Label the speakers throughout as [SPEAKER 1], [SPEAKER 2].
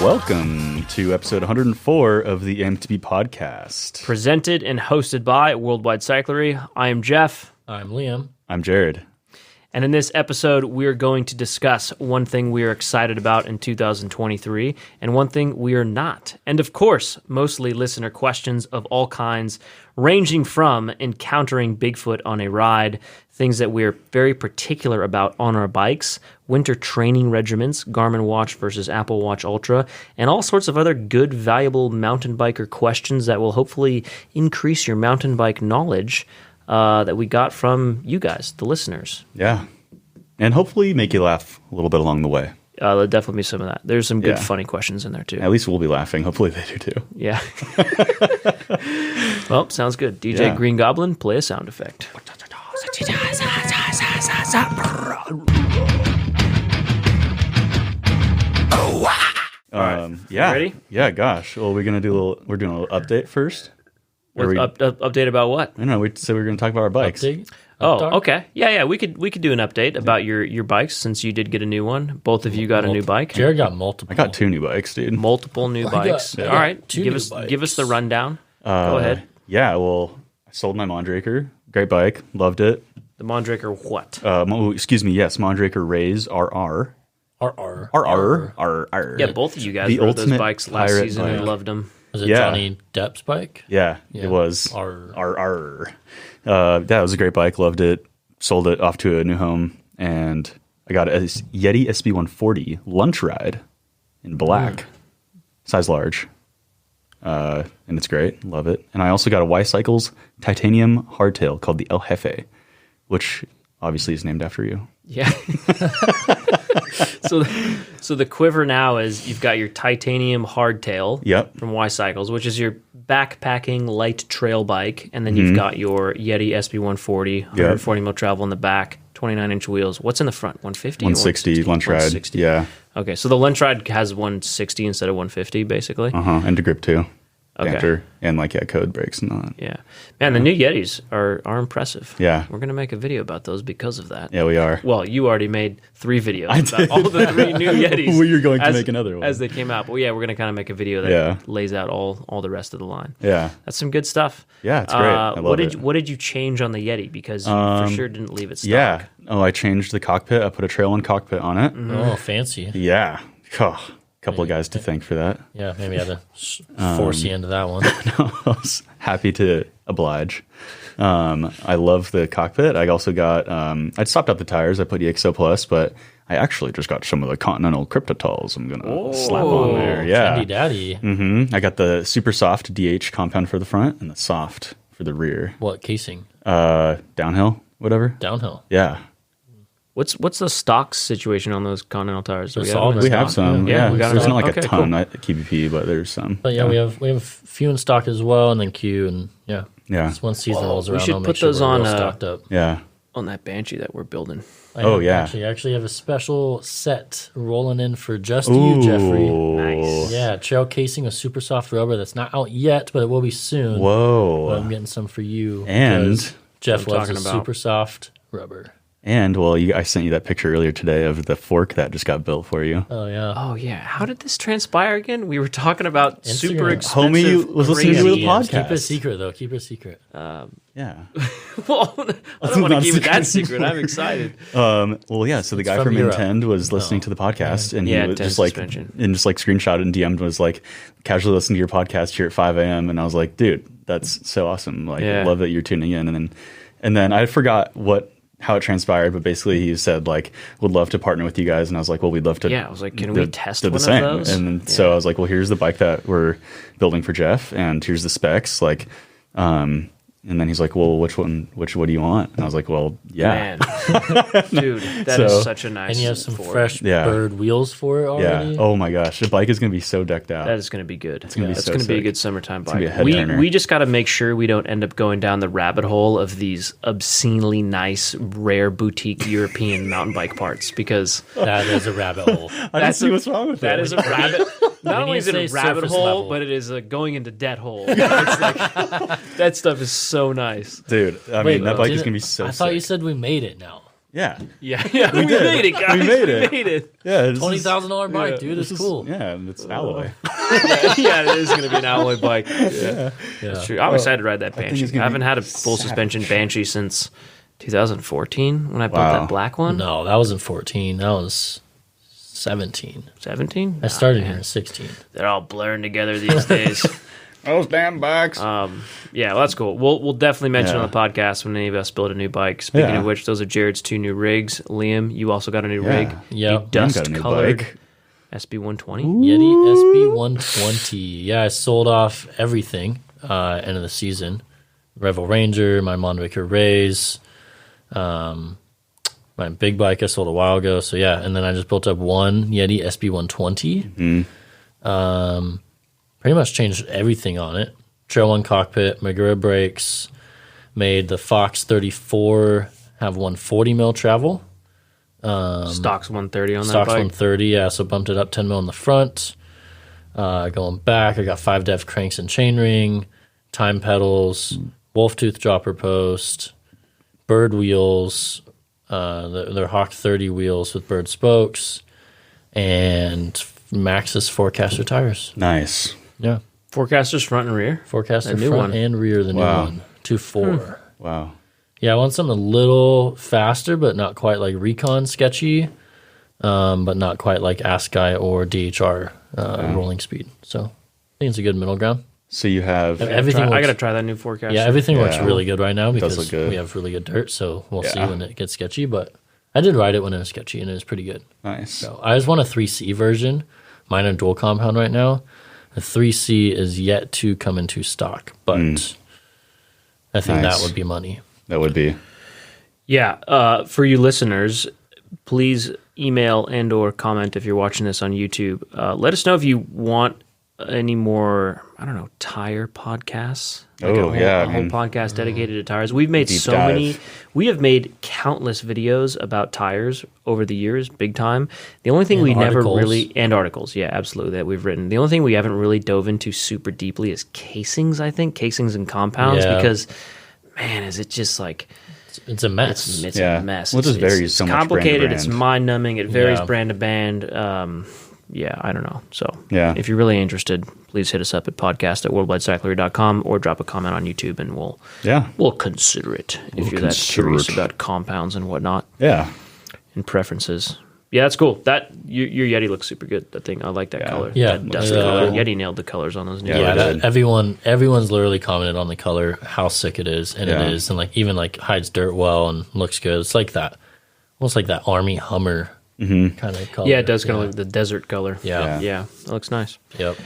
[SPEAKER 1] Welcome to episode 104 of the MTB podcast.
[SPEAKER 2] Presented and hosted by Worldwide Cyclery. I am Jeff.
[SPEAKER 3] I'm Liam.
[SPEAKER 1] I'm Jared.
[SPEAKER 2] And in this episode, we're going to discuss one thing we are excited about in 2023 and one thing we are not. And of course, mostly listener questions of all kinds, ranging from encountering Bigfoot on a ride, things that we're very particular about on our bikes, winter training regimens, Garmin Watch versus Apple Watch Ultra, and all sorts of other good, valuable mountain biker questions that will hopefully increase your mountain bike knowledge that we got from you guys, the listeners.
[SPEAKER 1] Yeah. And hopefully make you laugh a little bit along the way.
[SPEAKER 2] There'll definitely be some of that. There's some good, funny questions in there, too.
[SPEAKER 1] At least we'll be laughing. Hopefully they do, too.
[SPEAKER 2] Yeah. Well, sounds good. DJ Green Goblin, play a sound effect.
[SPEAKER 1] Yeah.
[SPEAKER 2] Ready?
[SPEAKER 1] Yeah, gosh. Well, we're doing a little update first.
[SPEAKER 2] Update about what?
[SPEAKER 1] I don't know. We said we were going to talk about our bikes.
[SPEAKER 3] Update?
[SPEAKER 2] Oh, okay. Yeah. We could do an update about your bikes since you did get a new one. Both of you got a new bike.
[SPEAKER 3] Jared got multiple.
[SPEAKER 1] I got 2 new bikes, dude.
[SPEAKER 2] Multiple new bikes.
[SPEAKER 3] got
[SPEAKER 2] All right.
[SPEAKER 3] 2
[SPEAKER 2] Give
[SPEAKER 3] new
[SPEAKER 2] us
[SPEAKER 3] bikes.
[SPEAKER 2] give us the rundown. Go ahead.
[SPEAKER 1] Yeah, well, I sold my Mondraker. Great bike. Loved it.
[SPEAKER 2] The Mondraker what?
[SPEAKER 1] Yes, Mondraker Rays RR. RR.
[SPEAKER 2] Yeah, both of you guys
[SPEAKER 1] The
[SPEAKER 2] rode those
[SPEAKER 1] ultimate
[SPEAKER 2] bikes last
[SPEAKER 1] pirate
[SPEAKER 2] season
[SPEAKER 1] bike.
[SPEAKER 2] and loved them.
[SPEAKER 3] Was it
[SPEAKER 1] Yeah.
[SPEAKER 3] Johnny Depp's bike?
[SPEAKER 1] Yeah,
[SPEAKER 3] Yeah.
[SPEAKER 1] it was.
[SPEAKER 3] RR.
[SPEAKER 1] That was a great bike. Loved it. Sold it off to a new home, and I got a Yeti SB140 lunch ride in black, size large, and it's great. Love it. And I also got a Y Cycles titanium hardtail called the El Jefe, which obviously is named after you.
[SPEAKER 2] Yeah. So the quiver now is you've got your titanium hardtail
[SPEAKER 1] Yep.
[SPEAKER 2] from Y Cycles, which is your backpacking light trail bike, and then you've got your Yeti SB140, 140 mil travel in the back, 29-inch wheels. What's in the front? 150?
[SPEAKER 1] 160 lunch ride.
[SPEAKER 2] 160.
[SPEAKER 1] Yeah.
[SPEAKER 2] Okay, so the lunch ride has 160 instead of 150, basically.
[SPEAKER 1] And to grip too.
[SPEAKER 2] Okay.
[SPEAKER 1] Banter and code brakes and all that.
[SPEAKER 2] Yeah, man, the new Yetis are impressive.
[SPEAKER 1] Yeah.
[SPEAKER 2] We're gonna make a video about those because of that.
[SPEAKER 1] Yeah, we are.
[SPEAKER 2] Well, you already made 3 videos about all the 3 new Yetis.
[SPEAKER 1] Well, you're going to make another one
[SPEAKER 2] as they came out. But yeah, we're gonna kind of make a video that lays out all the rest of the line.
[SPEAKER 1] Yeah.
[SPEAKER 2] That's some good stuff.
[SPEAKER 1] Yeah, it's great. I love it.
[SPEAKER 2] What did you change on the Yeti? Because you for sure didn't leave it stock.
[SPEAKER 1] Yeah. Oh, I changed the cockpit. I put a Trail 1 cockpit on it.
[SPEAKER 3] Oh, fancy.
[SPEAKER 1] Yeah. Oh, couple of guys to thank for that.
[SPEAKER 3] Yeah, maybe I had to force you into that one.
[SPEAKER 1] I was happy to oblige. I love the cockpit. I also got, I swapped out the tires. I put EXO Plus, but I actually just got some of the Continental Cryptotals I'm going to slap on there. Yeah.
[SPEAKER 3] Trendy daddy.
[SPEAKER 1] I got the super soft DH compound for the front and the soft for the rear.
[SPEAKER 3] What casing?
[SPEAKER 1] Downhill, whatever.
[SPEAKER 3] Downhill.
[SPEAKER 1] Yeah.
[SPEAKER 2] What's the stock situation on those Continental tires? Do
[SPEAKER 3] They're
[SPEAKER 2] have
[SPEAKER 3] solid.
[SPEAKER 2] them?
[SPEAKER 1] We have some.
[SPEAKER 2] Yeah,
[SPEAKER 1] Yeah.
[SPEAKER 2] we got
[SPEAKER 1] There's
[SPEAKER 2] them.
[SPEAKER 1] not like
[SPEAKER 2] Okay,
[SPEAKER 1] a ton
[SPEAKER 2] cool.
[SPEAKER 1] at KBP, but there's some.
[SPEAKER 3] But yeah, we have a few in stock as well, and then Q, and yeah.
[SPEAKER 1] Yeah.
[SPEAKER 3] Just once season rolls around,
[SPEAKER 2] should
[SPEAKER 3] I'll make
[SPEAKER 2] put
[SPEAKER 3] sure
[SPEAKER 2] those
[SPEAKER 3] we're
[SPEAKER 2] on,
[SPEAKER 3] real stocked up.
[SPEAKER 1] Yeah.
[SPEAKER 2] On that Banshee that we're building.
[SPEAKER 3] I
[SPEAKER 1] yeah.
[SPEAKER 3] actually have a special set rolling in for just you, Jeffrey.
[SPEAKER 2] Nice.
[SPEAKER 3] Yeah, trail casing with super soft rubber that's not out yet, but it will be soon.
[SPEAKER 1] Whoa.
[SPEAKER 3] But I'm getting some for you.
[SPEAKER 1] And-
[SPEAKER 3] because Jeff
[SPEAKER 2] I'm
[SPEAKER 3] loves
[SPEAKER 2] talking
[SPEAKER 3] the
[SPEAKER 2] about.
[SPEAKER 3] super soft rubber.
[SPEAKER 1] And, well, I sent you that picture earlier today of the fork that just got built for you.
[SPEAKER 3] Oh yeah.
[SPEAKER 2] Oh yeah, how did this transpire again? We were talking about super
[SPEAKER 3] Instagram.
[SPEAKER 2] expensive.
[SPEAKER 1] Homie was listening to
[SPEAKER 2] crazy-
[SPEAKER 1] the podcast.
[SPEAKER 3] Keep it secret though. Keep it secret.
[SPEAKER 1] Yeah.
[SPEAKER 2] Well, I don't want to
[SPEAKER 1] not
[SPEAKER 2] keep it that
[SPEAKER 1] secret.
[SPEAKER 2] secret. I'm excited.
[SPEAKER 1] Well, yeah. So the guy
[SPEAKER 3] from
[SPEAKER 1] from
[SPEAKER 3] Europe.
[SPEAKER 1] Intend was listening to the podcast, and he
[SPEAKER 2] Yeah,
[SPEAKER 1] was
[SPEAKER 2] Intend
[SPEAKER 1] just like,
[SPEAKER 2] suspension.
[SPEAKER 1] and just like screenshot and DM'd was like, casually listening to your podcast here at 5 a.m. And I was like, dude, that's so awesome. Like,
[SPEAKER 2] Yeah.
[SPEAKER 1] I love that you're tuning in. And then I forgot how it transpired, but basically he said like, would love to partner with you guys, and I was like, well, we'd love to.
[SPEAKER 2] Yeah, I was like, can we test
[SPEAKER 1] do
[SPEAKER 2] one
[SPEAKER 1] the same?
[SPEAKER 2] of those?
[SPEAKER 1] And then, so I was like, well, here's the bike that we're building for Jeff, and here's the specs, like. And then he's like, well, what do you want? And I was like, well, yeah.
[SPEAKER 2] Man, dude, that is
[SPEAKER 1] So-
[SPEAKER 2] such a nice.
[SPEAKER 3] And you have some
[SPEAKER 2] Ford.
[SPEAKER 3] fresh
[SPEAKER 1] Yeah.
[SPEAKER 3] bird wheels for it already.
[SPEAKER 1] Yeah. Oh my gosh. The bike is going to be so decked out.
[SPEAKER 2] That is going to be good.
[SPEAKER 1] gonna be
[SPEAKER 2] That's
[SPEAKER 1] so
[SPEAKER 2] going to be a
[SPEAKER 1] sick.
[SPEAKER 2] good summertime
[SPEAKER 1] gonna be a
[SPEAKER 2] bike.
[SPEAKER 1] head
[SPEAKER 2] We
[SPEAKER 1] turner.
[SPEAKER 2] we just got to make sure we don't end up going down the rabbit hole of these obscenely nice, rare boutique European mountain bike parts because
[SPEAKER 3] That is a rabbit hole.
[SPEAKER 1] I don't see what's wrong with
[SPEAKER 2] that is a rabbit. Not only
[SPEAKER 3] you
[SPEAKER 2] is it a
[SPEAKER 3] say
[SPEAKER 2] rabbit
[SPEAKER 3] surface
[SPEAKER 2] hole,
[SPEAKER 3] level.
[SPEAKER 2] but it is a going into debt hole. It's like, that stuff is so nice.
[SPEAKER 1] Dude, I mean, that bike is going to be so
[SPEAKER 3] I thought you
[SPEAKER 1] sick.
[SPEAKER 3] said we made it now.
[SPEAKER 1] Yeah.
[SPEAKER 2] Yeah, we
[SPEAKER 1] did.
[SPEAKER 2] made it, guys.
[SPEAKER 1] We made it.
[SPEAKER 2] We made it.
[SPEAKER 1] Yeah.
[SPEAKER 3] $20,000 bike, dude. It's cool.
[SPEAKER 1] Yeah, and it's alloy.
[SPEAKER 2] Yeah, it is going to be an alloy bike. Yeah. That's true. I'm excited to ride that
[SPEAKER 1] think
[SPEAKER 2] Banshee.
[SPEAKER 1] it's
[SPEAKER 2] I
[SPEAKER 1] gonna
[SPEAKER 2] haven't
[SPEAKER 1] be
[SPEAKER 2] had a full suspension
[SPEAKER 1] savage.
[SPEAKER 2] Banshee since 2014 when I built
[SPEAKER 1] Wow.
[SPEAKER 2] that black one.
[SPEAKER 3] No, that wasn't 14. That was 17.
[SPEAKER 2] 17?
[SPEAKER 3] I started here in 16.
[SPEAKER 2] They're all blurring together these days.
[SPEAKER 1] Those damn bikes.
[SPEAKER 2] Yeah, well, that's cool. We'll definitely mention
[SPEAKER 1] Yeah.
[SPEAKER 2] on the podcast when any of us build a new bike. Speaking
[SPEAKER 1] Yeah.
[SPEAKER 2] of which, those are Jared's 2 new rigs. Liam, you also got a new
[SPEAKER 1] Yeah.
[SPEAKER 2] rig.
[SPEAKER 3] Yeah.
[SPEAKER 2] A
[SPEAKER 3] Liam
[SPEAKER 1] got a new
[SPEAKER 2] dust-colored
[SPEAKER 1] bike.
[SPEAKER 2] SB120.
[SPEAKER 3] Yeti SB120. Yeah, I sold off everything end of the season. Revel Ranger, my Monvicker Rays, my big bike I sold a while ago. So yeah, and then I just built up one Yeti SB120. Pretty much changed everything on it. Trail 1 cockpit, Magura brakes, made the Fox 34 have 140 mil travel.
[SPEAKER 2] Stock's 130 on
[SPEAKER 3] Stock's
[SPEAKER 2] that bike.
[SPEAKER 3] 130, yeah, so bumped it up 10 mil in the front. Going back, I got 5 def cranks and chainring, time pedals, wolf tooth dropper post, bird wheels, they're Hawk 30 wheels with bird spokes, and Maxxis Forecaster tires.
[SPEAKER 1] Nice.
[SPEAKER 3] Yeah,
[SPEAKER 2] Forecasters front and rear.
[SPEAKER 3] Forecaster
[SPEAKER 2] The new
[SPEAKER 3] front
[SPEAKER 2] one.
[SPEAKER 3] and rear, the
[SPEAKER 1] Wow.
[SPEAKER 3] new one. 2.4.
[SPEAKER 1] Wow.
[SPEAKER 3] Yeah, I want something a little faster, but not quite like Recon sketchy, but not quite like ASCII or DHR rolling speed. So I think it's a good middle ground.
[SPEAKER 1] So you have
[SPEAKER 3] Everything
[SPEAKER 2] I
[SPEAKER 3] works-
[SPEAKER 2] got to try that new Forecaster.
[SPEAKER 3] Yeah, everything works
[SPEAKER 1] Yeah.
[SPEAKER 3] really good right now
[SPEAKER 1] does
[SPEAKER 3] because
[SPEAKER 1] look good.
[SPEAKER 3] we have really good dirt. So we'll see
[SPEAKER 1] Yeah.
[SPEAKER 3] when it gets sketchy. But I did ride it when it was sketchy, and it was pretty good.
[SPEAKER 1] nice.
[SPEAKER 3] So I just want a 3C version. Mine are dual compound right now. The 3C is yet to come into stock, but I think
[SPEAKER 1] Nice.
[SPEAKER 3] that would be money.
[SPEAKER 1] That would be.
[SPEAKER 2] Yeah, for you listeners, please email and or comment if you're watching this on YouTube. Let us know if you want any more, I don't know, tire podcasts.
[SPEAKER 1] Yeah,
[SPEAKER 2] a whole podcast dedicated to tires. We've made
[SPEAKER 1] Deep
[SPEAKER 2] so
[SPEAKER 1] dive.
[SPEAKER 2] many. We have made countless videos about tires over the years, big time. The only thing
[SPEAKER 3] And
[SPEAKER 2] we never
[SPEAKER 3] articles.
[SPEAKER 2] really, and articles, yeah, absolutely, that we've written. The only thing we haven't really dove into super deeply is casings, I think, casings and compounds,
[SPEAKER 3] Yeah.
[SPEAKER 2] because, man, is it just like,
[SPEAKER 3] It's a mess.
[SPEAKER 2] it's
[SPEAKER 1] Yeah.
[SPEAKER 2] a mess.
[SPEAKER 1] Well, it just
[SPEAKER 2] It's-
[SPEAKER 1] varies
[SPEAKER 2] it's
[SPEAKER 1] so much brand to
[SPEAKER 2] complicated. It's
[SPEAKER 1] brand.
[SPEAKER 2] mind numbing. It varies
[SPEAKER 3] Yeah.
[SPEAKER 2] brand to brand. Yeah, I don't know. So
[SPEAKER 1] Yeah.
[SPEAKER 2] if you're really interested, please hit us up at podcast@worldwidecyclery.com or drop a comment on YouTube and
[SPEAKER 1] Yeah.
[SPEAKER 2] we'll consider it if you're that
[SPEAKER 1] consider
[SPEAKER 2] curious
[SPEAKER 1] it.
[SPEAKER 2] about compounds and whatnot
[SPEAKER 1] Yeah.
[SPEAKER 2] and preferences. Yeah, that's cool. That your Yeti looks super good. That thing, I like that
[SPEAKER 1] Yeah.
[SPEAKER 2] color.
[SPEAKER 3] Yeah,
[SPEAKER 2] that dusty
[SPEAKER 3] yeah.
[SPEAKER 2] color. Yeti nailed the colors on those new.
[SPEAKER 1] Yeah,
[SPEAKER 3] Yeah,
[SPEAKER 1] they
[SPEAKER 2] Yetis.
[SPEAKER 1] did.
[SPEAKER 3] everyone's literally commented on the color, how sick it is, and
[SPEAKER 1] Yeah.
[SPEAKER 3] it is, and like even like hides dirt well and looks good. It's like that, almost like that Army Hummer kind of color.
[SPEAKER 2] Yeah, it does kind of look the desert color.
[SPEAKER 3] Yeah.
[SPEAKER 2] yeah, that looks nice.
[SPEAKER 3] Yep.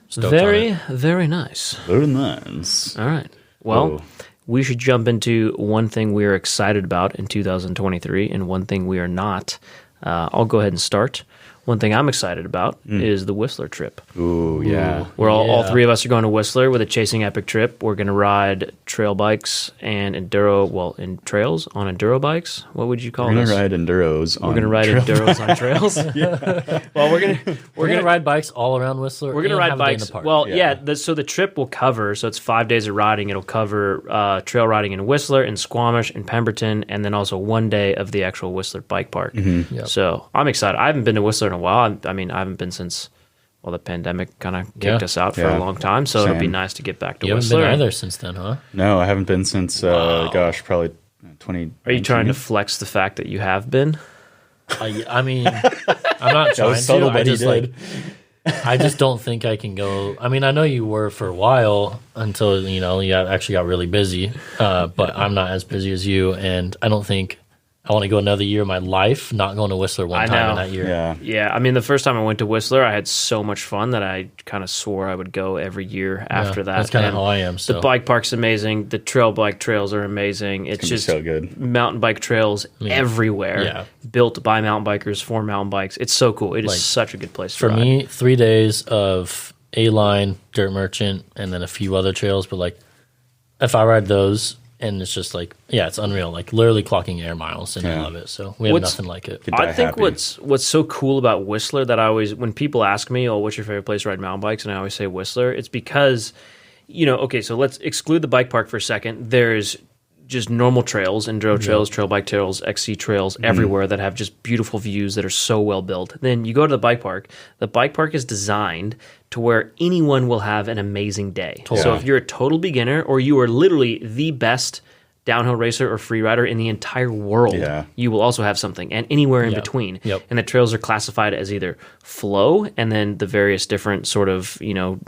[SPEAKER 3] Stoked on it.
[SPEAKER 2] Very, very nice.
[SPEAKER 1] Very nice.
[SPEAKER 2] All right. Well,
[SPEAKER 1] Whoa.
[SPEAKER 2] we should jump into one thing we are excited about in 2023 and one thing we are not. I'll go ahead and start. One thing I'm excited about is the Whistler trip.
[SPEAKER 1] Ooh, yeah.
[SPEAKER 2] We're all
[SPEAKER 3] Yeah.
[SPEAKER 2] three of us are going to Whistler with a Chasing Epic trip. We're going to ride trail bikes and enduro, well, in trails on enduro bikes. What would you call
[SPEAKER 1] We're going
[SPEAKER 2] this?
[SPEAKER 1] to ride enduros on
[SPEAKER 2] We're going to ride
[SPEAKER 1] trail-
[SPEAKER 2] enduros on trails. Well,
[SPEAKER 3] We're gonna ride bikes all around Whistler.
[SPEAKER 2] We're gonna
[SPEAKER 3] and
[SPEAKER 2] ride
[SPEAKER 3] have a day in
[SPEAKER 2] bikes.
[SPEAKER 3] the park.
[SPEAKER 2] Well,
[SPEAKER 1] Yeah.
[SPEAKER 2] so the trip will cover. So it's 5 days of riding. It'll cover trail riding in Whistler, in Squamish, in Pemberton, and then also 1 day of the actual Whistler bike park.
[SPEAKER 3] Yep.
[SPEAKER 2] So I'm excited. I haven't been to Whistler in a while. I mean, I haven't been since the pandemic kind of kicked
[SPEAKER 3] Yeah.
[SPEAKER 2] us out for
[SPEAKER 1] Yeah.
[SPEAKER 2] a long time. So it'll be
[SPEAKER 1] Same.
[SPEAKER 2] nice to get back to
[SPEAKER 3] You haven't
[SPEAKER 2] Whistler.
[SPEAKER 3] been either since then, huh?
[SPEAKER 1] No, I haven't been since, probably 20.
[SPEAKER 2] Are you trying to flex the fact that you have been?
[SPEAKER 3] I mean, I'm not trying
[SPEAKER 1] was subtle,
[SPEAKER 3] to.
[SPEAKER 1] but
[SPEAKER 3] I
[SPEAKER 1] he
[SPEAKER 3] just
[SPEAKER 1] did.
[SPEAKER 3] I just don't think I can go. I mean, I know you were for a while until you actually got really busy. But I'm not as busy as you, and I don't think I want to go another year of my life not going to Whistler one
[SPEAKER 2] I
[SPEAKER 3] time
[SPEAKER 2] know.
[SPEAKER 3] in that year.
[SPEAKER 1] Yeah.
[SPEAKER 2] Yeah, I mean, the first time I went to Whistler, I had so much fun that I kind of swore I would go every year after that.
[SPEAKER 3] That's kind of
[SPEAKER 2] And
[SPEAKER 3] how I am. So
[SPEAKER 2] the bike park's amazing. The trail bike trails are amazing. It's
[SPEAKER 1] It's
[SPEAKER 2] just
[SPEAKER 1] so good.
[SPEAKER 2] mountain bike trails everywhere.
[SPEAKER 3] yeah.
[SPEAKER 2] Built by mountain bikers for mountain bikes. It's so cool. It is
[SPEAKER 3] Like,
[SPEAKER 2] such a good place to
[SPEAKER 3] for
[SPEAKER 2] ride.
[SPEAKER 3] me, 3 days of A-Line, Dirt Merchant, and then a few other trails. But like, if I ride those, and it's just like, yeah, it's unreal. Like literally clocking air miles, and I
[SPEAKER 1] Yeah.
[SPEAKER 3] love it. So we have
[SPEAKER 2] What's-
[SPEAKER 3] nothing like it.
[SPEAKER 1] Could die
[SPEAKER 2] I think
[SPEAKER 1] happy.
[SPEAKER 2] what's so cool about Whistler that I always, when people ask me, "Oh, what's your favorite place to ride mountain bikes?" and I always say Whistler, it's because, okay, so let's exclude the bike park for a second. There's just normal trails, enduro trails, trail bike trails, XC trails everywhere that have just beautiful views that are so well built. Then you go to the bike park. The bike park is designed to where anyone will have an amazing day. So if you're a total beginner or you are literally the best downhill racer or free rider in the entire world, you will also have something, and anywhere in between. And the trails are classified as either flow and then the various different sort of,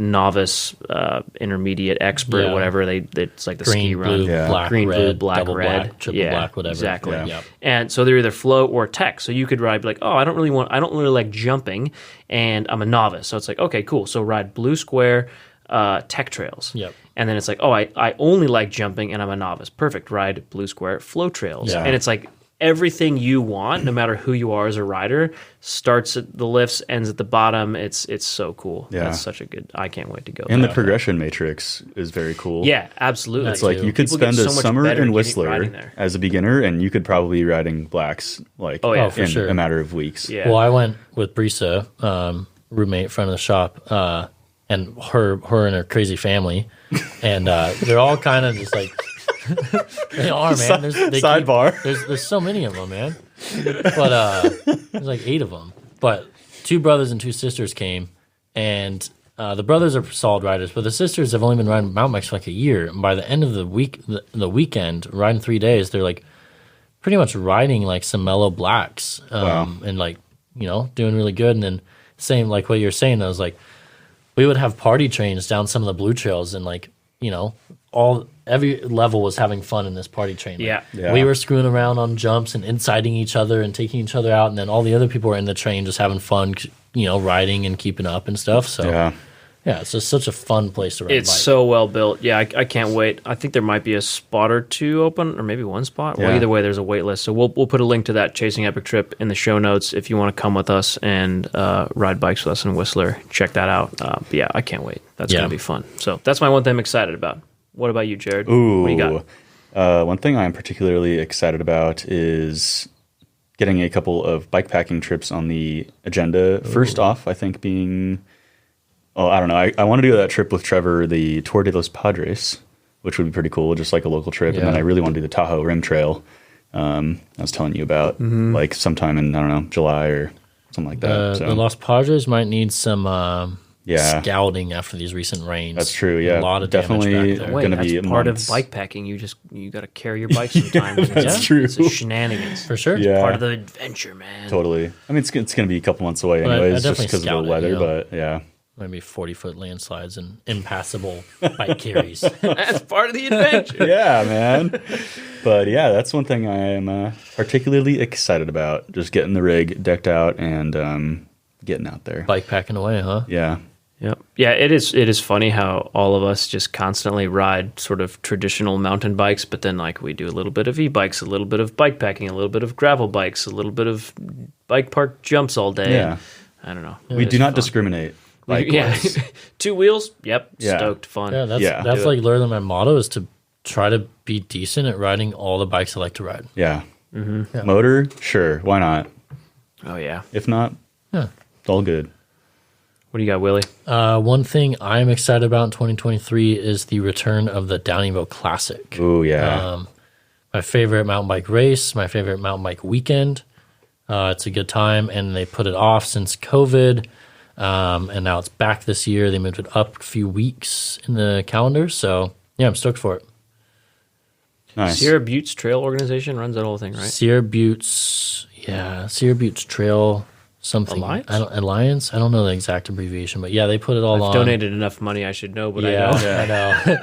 [SPEAKER 2] novice, intermediate, expert, whatever. It's like the
[SPEAKER 3] Green,
[SPEAKER 2] ski run.
[SPEAKER 3] blue, black,
[SPEAKER 2] Green,
[SPEAKER 3] red,
[SPEAKER 2] blue, black,
[SPEAKER 3] double
[SPEAKER 2] red.
[SPEAKER 3] black, triple black, whatever.
[SPEAKER 2] Exactly.
[SPEAKER 3] Yeah.
[SPEAKER 2] And so they're either flow or tech. So you could ride like, I don't really like jumping, and I'm a novice. So it's like, okay, cool. So ride blue square, tech trails. And then it's like, I only like jumping and I'm a novice. Perfect. Ride blue square flow trails. And it's like everything you want, no matter who you are as a rider, starts at the lifts, ends at the bottom. It's so cool. That's such a good, I can't wait to go.
[SPEAKER 1] And the progression matrix is very cool.
[SPEAKER 2] Yeah, absolutely.
[SPEAKER 1] It's like you could spend a summer in Whistler as a beginner and you could probably be riding blacks like
[SPEAKER 3] for
[SPEAKER 1] in
[SPEAKER 3] sure.
[SPEAKER 1] a matter of weeks.
[SPEAKER 3] Well, I went with Brisa, roommate, friend of the shop, and her and her crazy family, and they're all kind of just like they are, man.
[SPEAKER 1] Sidebar.
[SPEAKER 3] There's so many of them, man. But there's like 8 of them. But 2 brothers and 2 sisters came, and the brothers are solid riders, but the sisters have only been riding mountain bikes for like a year. And by the end of the week, the weekend, riding 3 days, they're like pretty much riding like some mellow blacks, and like doing really good. And then same like what you're saying, I was like, we would have party trains down some of the blue trails, and like every level was having fun in this party train. We were screwing around on jumps and inciting each other and taking each other out, and then all the other people were in the train just having fun, riding and keeping up and stuff. So it's just such a fun place to ride.
[SPEAKER 2] It's so well built. I can't wait. I think there might be a spot or 2 open, or maybe 1 spot. Well, either way, there's a wait list. So we'll put a link to that Chasing Epic trip in the show notes if you want to come with us and ride bikes with us in Whistler. Check that out. But I can't wait. That's going to be fun. So that's my one thing I'm excited about. What about you, Jared?
[SPEAKER 1] Ooh,
[SPEAKER 2] what do you got?
[SPEAKER 1] One thing I'm particularly excited about is getting a couple of bikepacking trips on the agenda. First off, I think being... I don't know. I want to do that trip with Trevor, the Tour de los Padres, which would be pretty cool, just like a local trip. And then I really want to do the Tahoe Rim Trail. I was telling you about, like sometime in, I don't know, July or something like that.
[SPEAKER 3] The Los Padres might need some scouting after these recent rains.
[SPEAKER 1] That's true. Yeah,
[SPEAKER 3] a lot of
[SPEAKER 1] definitely
[SPEAKER 3] damage back there.
[SPEAKER 1] going to be
[SPEAKER 2] part
[SPEAKER 1] months.
[SPEAKER 2] of bike packing. You got to carry your bike sometimes.
[SPEAKER 1] That's true.
[SPEAKER 2] It's a shenanigans
[SPEAKER 3] for sure.
[SPEAKER 1] Yeah.
[SPEAKER 2] Part of the adventure, man.
[SPEAKER 1] Totally. I mean, it's going to be a couple months away anyways, just because of the weather. But yeah.
[SPEAKER 3] Maybe 40-foot landslides and impassable bike carries.
[SPEAKER 2] That's part of the adventure.
[SPEAKER 1] Yeah, man. But yeah, that's one thing I am particularly excited about. Just getting the rig decked out and getting out there.
[SPEAKER 3] Bike packing away, huh?
[SPEAKER 1] Yeah.
[SPEAKER 2] Yep. Yeah, it is funny how all of us just constantly ride sort of traditional mountain bikes, but then like we do a little bit of e-bikes, a little bit of bike packing, a little bit of gravel bikes, a little bit of bike park jumps all day.
[SPEAKER 1] Yeah.
[SPEAKER 2] I don't know.
[SPEAKER 1] We do not discriminate.
[SPEAKER 2] Yeah. 2 wheels. Yep.
[SPEAKER 1] Yeah.
[SPEAKER 2] Stoked. Fun.
[SPEAKER 3] Yeah, that's like literally my motto is to try to be decent at riding all the bikes I like to ride.
[SPEAKER 1] Yeah. Motor, sure. Why not?
[SPEAKER 2] Oh, yeah.
[SPEAKER 1] If not, it's all good.
[SPEAKER 2] What do you got, Willie?
[SPEAKER 3] One thing I'm excited about in 2023 is the return of the Downeyville Classic.
[SPEAKER 1] Oh, yeah.
[SPEAKER 3] My favorite mountain bike race, my favorite mountain bike weekend. It's a good time, and they put it off since COVID. And now it's back this year. They moved it up a few weeks in the calendar. So, I'm stoked for it.
[SPEAKER 1] Nice.
[SPEAKER 2] Sierra Buttes Trail Organization runs that whole thing, right?
[SPEAKER 3] Sierra Buttes Trail something. Alliance? I don't know the exact abbreviation, but they put it all on.
[SPEAKER 2] I've donated enough money, I should know, but I know.
[SPEAKER 3] I know.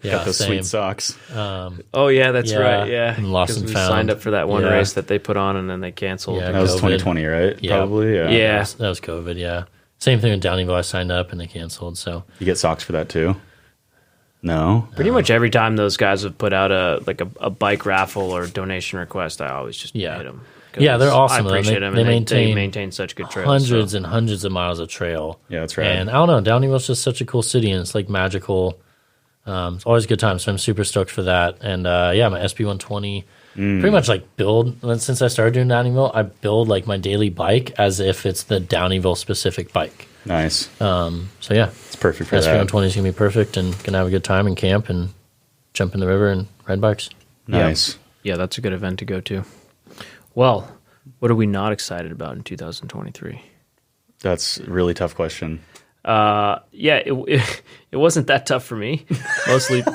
[SPEAKER 1] Got those sweet socks.
[SPEAKER 2] Oh, yeah, that's right. Yeah.
[SPEAKER 3] And lost and
[SPEAKER 2] we
[SPEAKER 3] found.
[SPEAKER 2] Signed up for that one race that they put on and then they canceled.
[SPEAKER 3] Yeah,
[SPEAKER 1] that was
[SPEAKER 3] COVID.
[SPEAKER 1] 2020, right?
[SPEAKER 3] Yeah.
[SPEAKER 1] Probably, yeah.
[SPEAKER 2] Yeah.
[SPEAKER 3] That was COVID, yeah. Same thing with Downeyville. I signed up and they canceled. So
[SPEAKER 1] You get socks for that too? No?
[SPEAKER 2] Pretty much every time those guys have put out a bike raffle or donation request, I always just hit them.
[SPEAKER 3] Yeah, they're awesome.
[SPEAKER 2] I appreciate them.
[SPEAKER 3] They
[SPEAKER 2] They maintain such good trails.
[SPEAKER 3] hundreds and hundreds of miles of trail.
[SPEAKER 1] Yeah, that's right.
[SPEAKER 3] And I don't know, Downeyville's just such a cool city, and it's like magical. It's always a good time, so I'm super stoked for that. And my SB120, pretty much like build, since I started doing Downeyville, I build like my daily bike as if it's the Downeyville specific bike.
[SPEAKER 1] Nice.
[SPEAKER 3] It's
[SPEAKER 1] perfect for that.
[SPEAKER 3] SB120 is going to be perfect and going to have a good time and camp and jump in the river and ride bikes.
[SPEAKER 1] Nice.
[SPEAKER 2] Yeah, that's a good event to go to. Well, what are we not excited about in 2023?
[SPEAKER 1] That's a really tough question.
[SPEAKER 2] It wasn't that tough for me,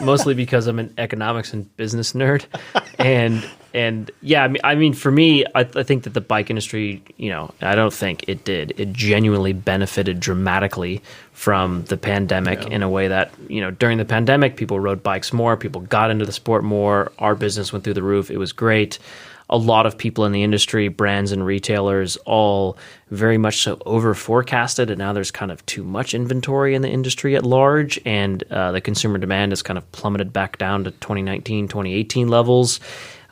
[SPEAKER 2] mostly because I'm an economics and business nerd, and yeah, I mean for me, I think that the bike industry, I don't think it did. It genuinely benefited dramatically from the pandemic in a way that during the pandemic, people rode bikes more, people got into the sport more. Our business went through the roof. It was great. A lot of people in the industry, brands and retailers, all very much so over forecasted, and now there's kind of too much inventory in the industry at large, and the consumer demand has kind of plummeted back down to 2019, 2018 levels.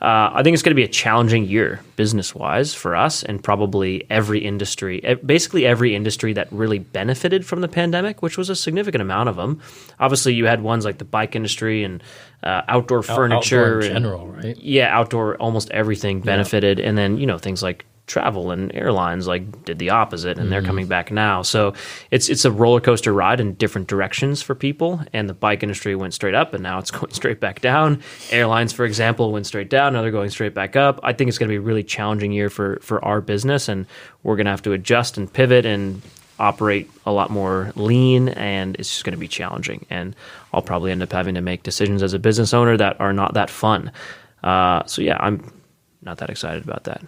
[SPEAKER 2] I think it's going to be a challenging year business-wise for us, and probably basically every industry that really benefited from the pandemic, which was a significant amount of them. Obviously, you had ones like the bike industry and outdoor furniture.
[SPEAKER 3] Outdoor in general, right?
[SPEAKER 2] Yeah, outdoor, almost everything benefited. And then, things like travel and airlines did the opposite, and they're coming back now. So it's a roller coaster ride in different directions for people. And the bike industry went straight up, and now it's going straight back down. Airlines, for example, went straight down. Now they're going straight back up. I think it's going to be a really challenging year for our business, and we're going to have to adjust and pivot and operate a lot more lean, and it's just going to be challenging. And I'll probably end up having to make decisions as a business owner that are not that fun. So yeah, I'm not that excited about that.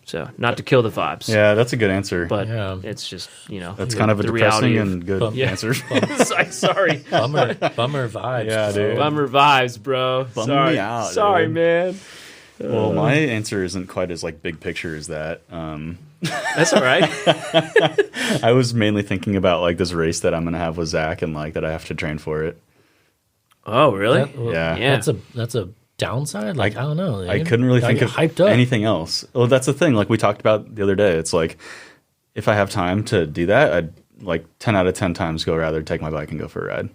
[SPEAKER 2] So not to kill the vibes.
[SPEAKER 1] Yeah, that's a good answer.
[SPEAKER 2] But it's just,
[SPEAKER 1] that's kind of a depressing and good answer.
[SPEAKER 2] Sorry.
[SPEAKER 3] Bummer vibes.
[SPEAKER 1] Yeah, dude.
[SPEAKER 2] Bummer vibes, bro.
[SPEAKER 1] Bummed me out.
[SPEAKER 2] Sorry,
[SPEAKER 1] dude.
[SPEAKER 2] man.
[SPEAKER 1] Well, my answer isn't quite as big picture as that.
[SPEAKER 2] That's all right.
[SPEAKER 1] I was mainly thinking about this race that I'm going to have with Zach, and that I have to train for it.
[SPEAKER 2] Oh, really?
[SPEAKER 1] Yeah.
[SPEAKER 3] That's a downside. I don't know.
[SPEAKER 1] I couldn't really think of
[SPEAKER 3] hyped up.
[SPEAKER 1] anything else. Well, that's the thing. We talked about the other day. It's if I have time to do that, I'd 10 out of 10 times go rather take my bike and go for a ride.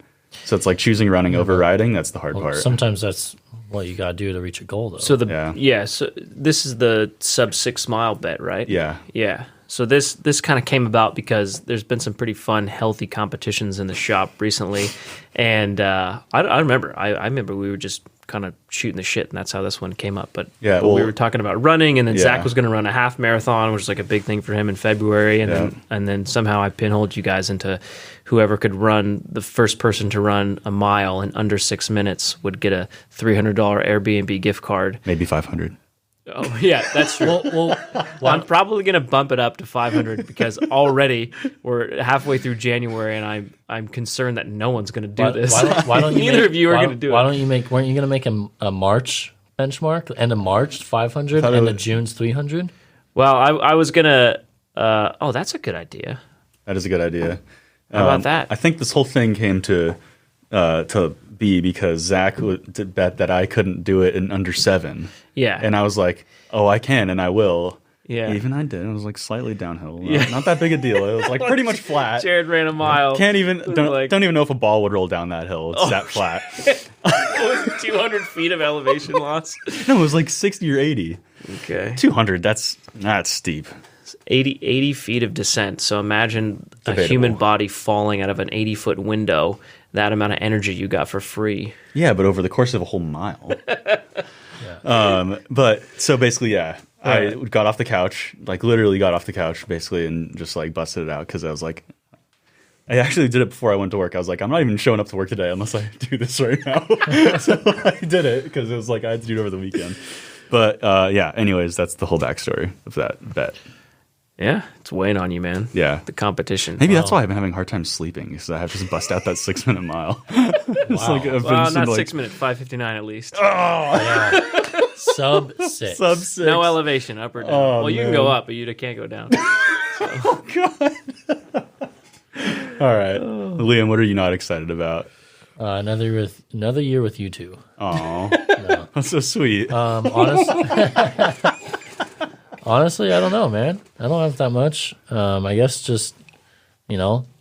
[SPEAKER 1] So it's choosing running over riding. That's the hard part.
[SPEAKER 3] Sometimes that's what you got to do to reach a goal, though.
[SPEAKER 2] So so this is the sub 6 mile bet, right?
[SPEAKER 1] Yeah.
[SPEAKER 2] Yeah. So this kind of came about because there's been some pretty fun, healthy competitions in the shop recently, and I remember we were just kind of shooting the shit, and that's how this one came up. But we were talking about running, and then Zach was going to run a half marathon, which is a big thing for him in February, and then somehow I pinholed you guys into whoever could run, the first person to run a mile in under 6 minutes would get a $300 Airbnb gift card.
[SPEAKER 1] Maybe 500.
[SPEAKER 2] Oh, yeah, that's true. well, I'm probably going to bump it up to 500 because already we're halfway through January, and I'm concerned that no one's going to do this.
[SPEAKER 3] Why don't you
[SPEAKER 2] Neither of you are going to do it.
[SPEAKER 3] Why don't you weren't you going to make a March benchmark? End of March, 500, and the June's 300?
[SPEAKER 2] Well, I was going to, that's a good idea.
[SPEAKER 1] That is a good idea.
[SPEAKER 2] How about that?
[SPEAKER 1] I think this whole thing came to be because Zach would bet that I couldn't do it in under 7.
[SPEAKER 2] Yeah.
[SPEAKER 1] And I was like, oh, I can and I will.
[SPEAKER 2] Yeah.
[SPEAKER 1] Even I did. It was slightly downhill. Not that big a deal. It was pretty much flat.
[SPEAKER 2] Jared ran a mile.
[SPEAKER 1] Don't even know if a ball would roll down that hill. It's that flat.
[SPEAKER 2] It was 200 feet of elevation loss.
[SPEAKER 1] No, it was 60 or 80.
[SPEAKER 2] Okay.
[SPEAKER 1] 200, that's steep.
[SPEAKER 2] 80 feet of descent. So imagine
[SPEAKER 1] Debatable.
[SPEAKER 2] A human body falling out of an 80-foot window, that amount of energy you got for free.
[SPEAKER 1] Yeah, but over the course of a whole mile. But so basically, I got off the couch, literally got off the couch basically, and just busted it out because I was I actually did it before I went to work. I was I'm not even showing up to work today unless I do this right now. So I did it because it was I had to do it over the weekend. But anyways, that's the whole backstory of that bet.
[SPEAKER 2] Yeah, it's weighing on you, man.
[SPEAKER 1] Yeah.
[SPEAKER 2] The competition.
[SPEAKER 1] Maybe that's why I've been having a hard time sleeping, because I have to just bust out that 6 minute mile.
[SPEAKER 2] Not 6 minutes, 5:59 at least.
[SPEAKER 1] Oh, yeah.
[SPEAKER 3] Sub 6.
[SPEAKER 1] Sub 6.
[SPEAKER 2] No elevation, up or down.
[SPEAKER 1] Oh,
[SPEAKER 2] you can go up, but you can't go down.
[SPEAKER 1] Oh, God. All right. Liam, what are you not excited about?
[SPEAKER 3] Another year with you two.
[SPEAKER 1] Oh, no. That's so sweet.
[SPEAKER 3] Honestly, I don't know, man. I don't have that much. I guess just,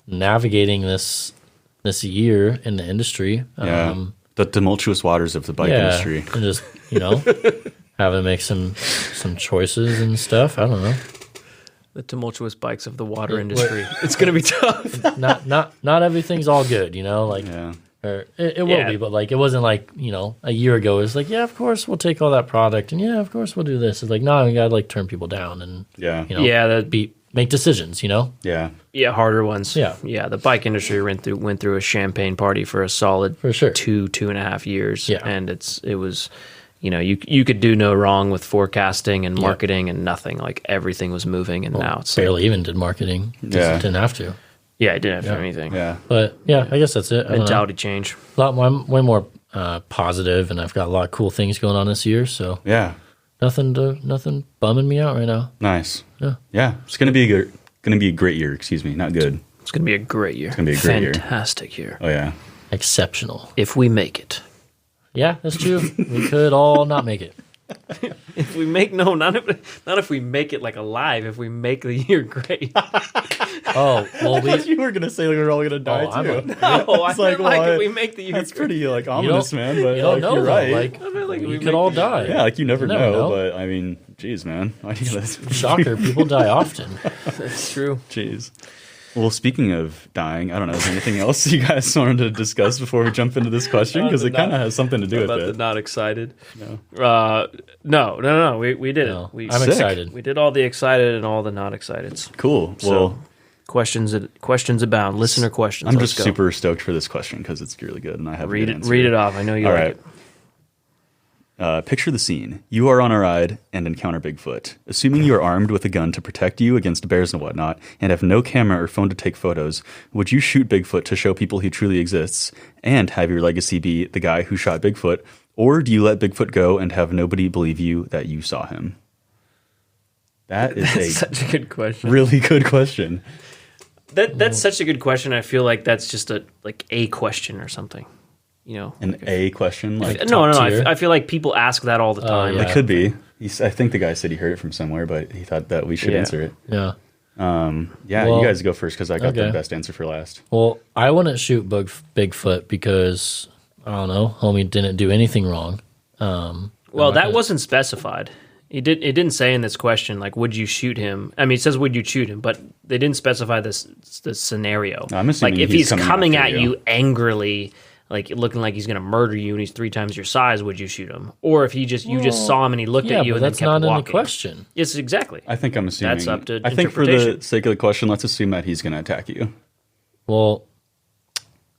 [SPEAKER 3] navigating this year in the industry.
[SPEAKER 1] The tumultuous waters of the bike industry.
[SPEAKER 3] And just, having to make some choices and stuff. I don't know.
[SPEAKER 2] The tumultuous bikes of the water industry. It's going to be tough.
[SPEAKER 3] Not everything's all good,
[SPEAKER 1] Yeah.
[SPEAKER 3] Or it will
[SPEAKER 2] Yeah.
[SPEAKER 3] be, but like it wasn't like, a year ago it was like, yeah, of course we'll take all that product, and yeah, of course we'll do this. It's like, no, we gotta like turn people down and
[SPEAKER 1] Yeah.
[SPEAKER 2] Yeah,
[SPEAKER 3] make decisions,
[SPEAKER 1] Yeah.
[SPEAKER 2] yeah, harder ones.
[SPEAKER 3] Yeah.
[SPEAKER 2] Yeah. The bike industry went through a champagne party for a solid
[SPEAKER 3] For sure.
[SPEAKER 2] 2.5 years.
[SPEAKER 3] Yeah.
[SPEAKER 2] And it was, you could do no wrong with forecasting and marketing and nothing. Like everything was moving, and now it's
[SPEAKER 3] barely even did marketing.
[SPEAKER 1] Yeah.
[SPEAKER 3] Didn't have to.
[SPEAKER 2] yeah, it didn't have anything.
[SPEAKER 1] Yeah.
[SPEAKER 3] But yeah, I guess that's it. I don't know.
[SPEAKER 2] Mentality change.
[SPEAKER 3] A lot more, I'm way more positive, and I've got a lot of cool things going on this year. So
[SPEAKER 1] Yeah.
[SPEAKER 3] nothing bumming me out right now.
[SPEAKER 1] Nice.
[SPEAKER 3] Yeah.
[SPEAKER 1] Yeah. It's gonna be a great year. Excuse me. Not good.
[SPEAKER 2] It's going to be a great year. It's
[SPEAKER 1] gonna be a great year.
[SPEAKER 2] Fantastic year.
[SPEAKER 1] Oh yeah.
[SPEAKER 3] Exceptional.
[SPEAKER 2] If we make it.
[SPEAKER 3] Yeah, that's true. We could all not make it.
[SPEAKER 2] If we make not if we make it like alive. If we make the year great.
[SPEAKER 3] Oh, well,
[SPEAKER 1] You were gonna say we're all gonna die
[SPEAKER 3] I'm
[SPEAKER 1] too.
[SPEAKER 2] Oh, I
[SPEAKER 1] It's like,
[SPEAKER 2] feel like
[SPEAKER 1] well,
[SPEAKER 2] if we make the year
[SPEAKER 1] That's
[SPEAKER 2] great.
[SPEAKER 1] pretty like ominous, man. But
[SPEAKER 3] you don't
[SPEAKER 1] like,
[SPEAKER 3] know,
[SPEAKER 1] you're
[SPEAKER 3] though.
[SPEAKER 1] right.
[SPEAKER 3] Like,
[SPEAKER 2] I feel like
[SPEAKER 3] we
[SPEAKER 2] we
[SPEAKER 3] could
[SPEAKER 2] make
[SPEAKER 3] all
[SPEAKER 2] the-
[SPEAKER 3] die.
[SPEAKER 1] Yeah, like you never
[SPEAKER 3] never
[SPEAKER 1] know,
[SPEAKER 3] know.
[SPEAKER 1] but I mean, geez, man. I think that's
[SPEAKER 3] Shocker, people die often.
[SPEAKER 2] That's true.
[SPEAKER 1] Jeez. Well, speaking of dying, I don't know. Is there anything else you guys wanted to discuss before we jump into this question? Because it kind of has something to do with
[SPEAKER 2] About the
[SPEAKER 1] it.
[SPEAKER 2] not excited.
[SPEAKER 1] No.
[SPEAKER 2] No. We did
[SPEAKER 3] No,
[SPEAKER 2] it. We,
[SPEAKER 3] I'm
[SPEAKER 1] Sick.
[SPEAKER 3] excited.
[SPEAKER 2] we did all the excited and all the not exciteds.
[SPEAKER 1] Cool.
[SPEAKER 2] So
[SPEAKER 1] Well,
[SPEAKER 2] questions abound. Listener questions.
[SPEAKER 1] I'm
[SPEAKER 2] Let's
[SPEAKER 1] just
[SPEAKER 2] go.
[SPEAKER 1] super stoked for this question because it's really good, and I have a
[SPEAKER 2] read
[SPEAKER 1] good
[SPEAKER 2] it.
[SPEAKER 1] answer.
[SPEAKER 2] Read it off. I know you
[SPEAKER 1] All
[SPEAKER 2] like
[SPEAKER 1] right.
[SPEAKER 2] it.
[SPEAKER 1] Picture the scene. You are on a ride and encounter Bigfoot. Assuming you are armed with a gun to protect you against bears and whatnot, and have no camera or phone to take photos, would you shoot Bigfoot to show people he truly exists and have your legacy be the guy who shot Bigfoot, or do you let Bigfoot go and have nobody believe you that you saw him? That is
[SPEAKER 2] That's
[SPEAKER 1] a
[SPEAKER 2] such a good question.
[SPEAKER 1] really good question.
[SPEAKER 2] That's such a good question. I feel like that's just a question or something.
[SPEAKER 1] An A question? Like,
[SPEAKER 2] No.
[SPEAKER 3] tier?
[SPEAKER 2] I feel like people ask that all the time.
[SPEAKER 3] yeah.
[SPEAKER 1] it could be. I think the guy said he heard it from somewhere, but he thought that we should
[SPEAKER 2] Yeah.
[SPEAKER 1] answer it.
[SPEAKER 3] Yeah.
[SPEAKER 1] Yeah,
[SPEAKER 3] Well,
[SPEAKER 1] you guys go first because I got the
[SPEAKER 3] okay.
[SPEAKER 1] best answer for last.
[SPEAKER 3] Well, I wouldn't shoot Bigfoot because, I don't know, homie didn't do anything wrong.
[SPEAKER 2] Well, that wasn't specified. It didn't say in this question like, would you shoot him? I mean, it says would you shoot him, but they didn't specify this scenario.
[SPEAKER 1] I'm assuming
[SPEAKER 2] like if
[SPEAKER 1] he's
[SPEAKER 2] he's
[SPEAKER 1] coming
[SPEAKER 2] coming
[SPEAKER 1] after
[SPEAKER 2] at
[SPEAKER 1] you.
[SPEAKER 2] you angrily, like looking like he's going to murder you, and he's 3 times your size, would you shoot him? Or if you just saw him and he looked
[SPEAKER 3] Yeah,
[SPEAKER 2] at you
[SPEAKER 3] but
[SPEAKER 2] and then
[SPEAKER 3] that's
[SPEAKER 2] kept
[SPEAKER 3] not
[SPEAKER 2] walking?
[SPEAKER 3] in the question.
[SPEAKER 2] Yes, exactly.
[SPEAKER 1] I think I'm assuming.
[SPEAKER 2] That's up to
[SPEAKER 1] I think for the
[SPEAKER 2] interpretation.
[SPEAKER 1] sake of the question, let's assume that he's going to attack you.
[SPEAKER 3] Well,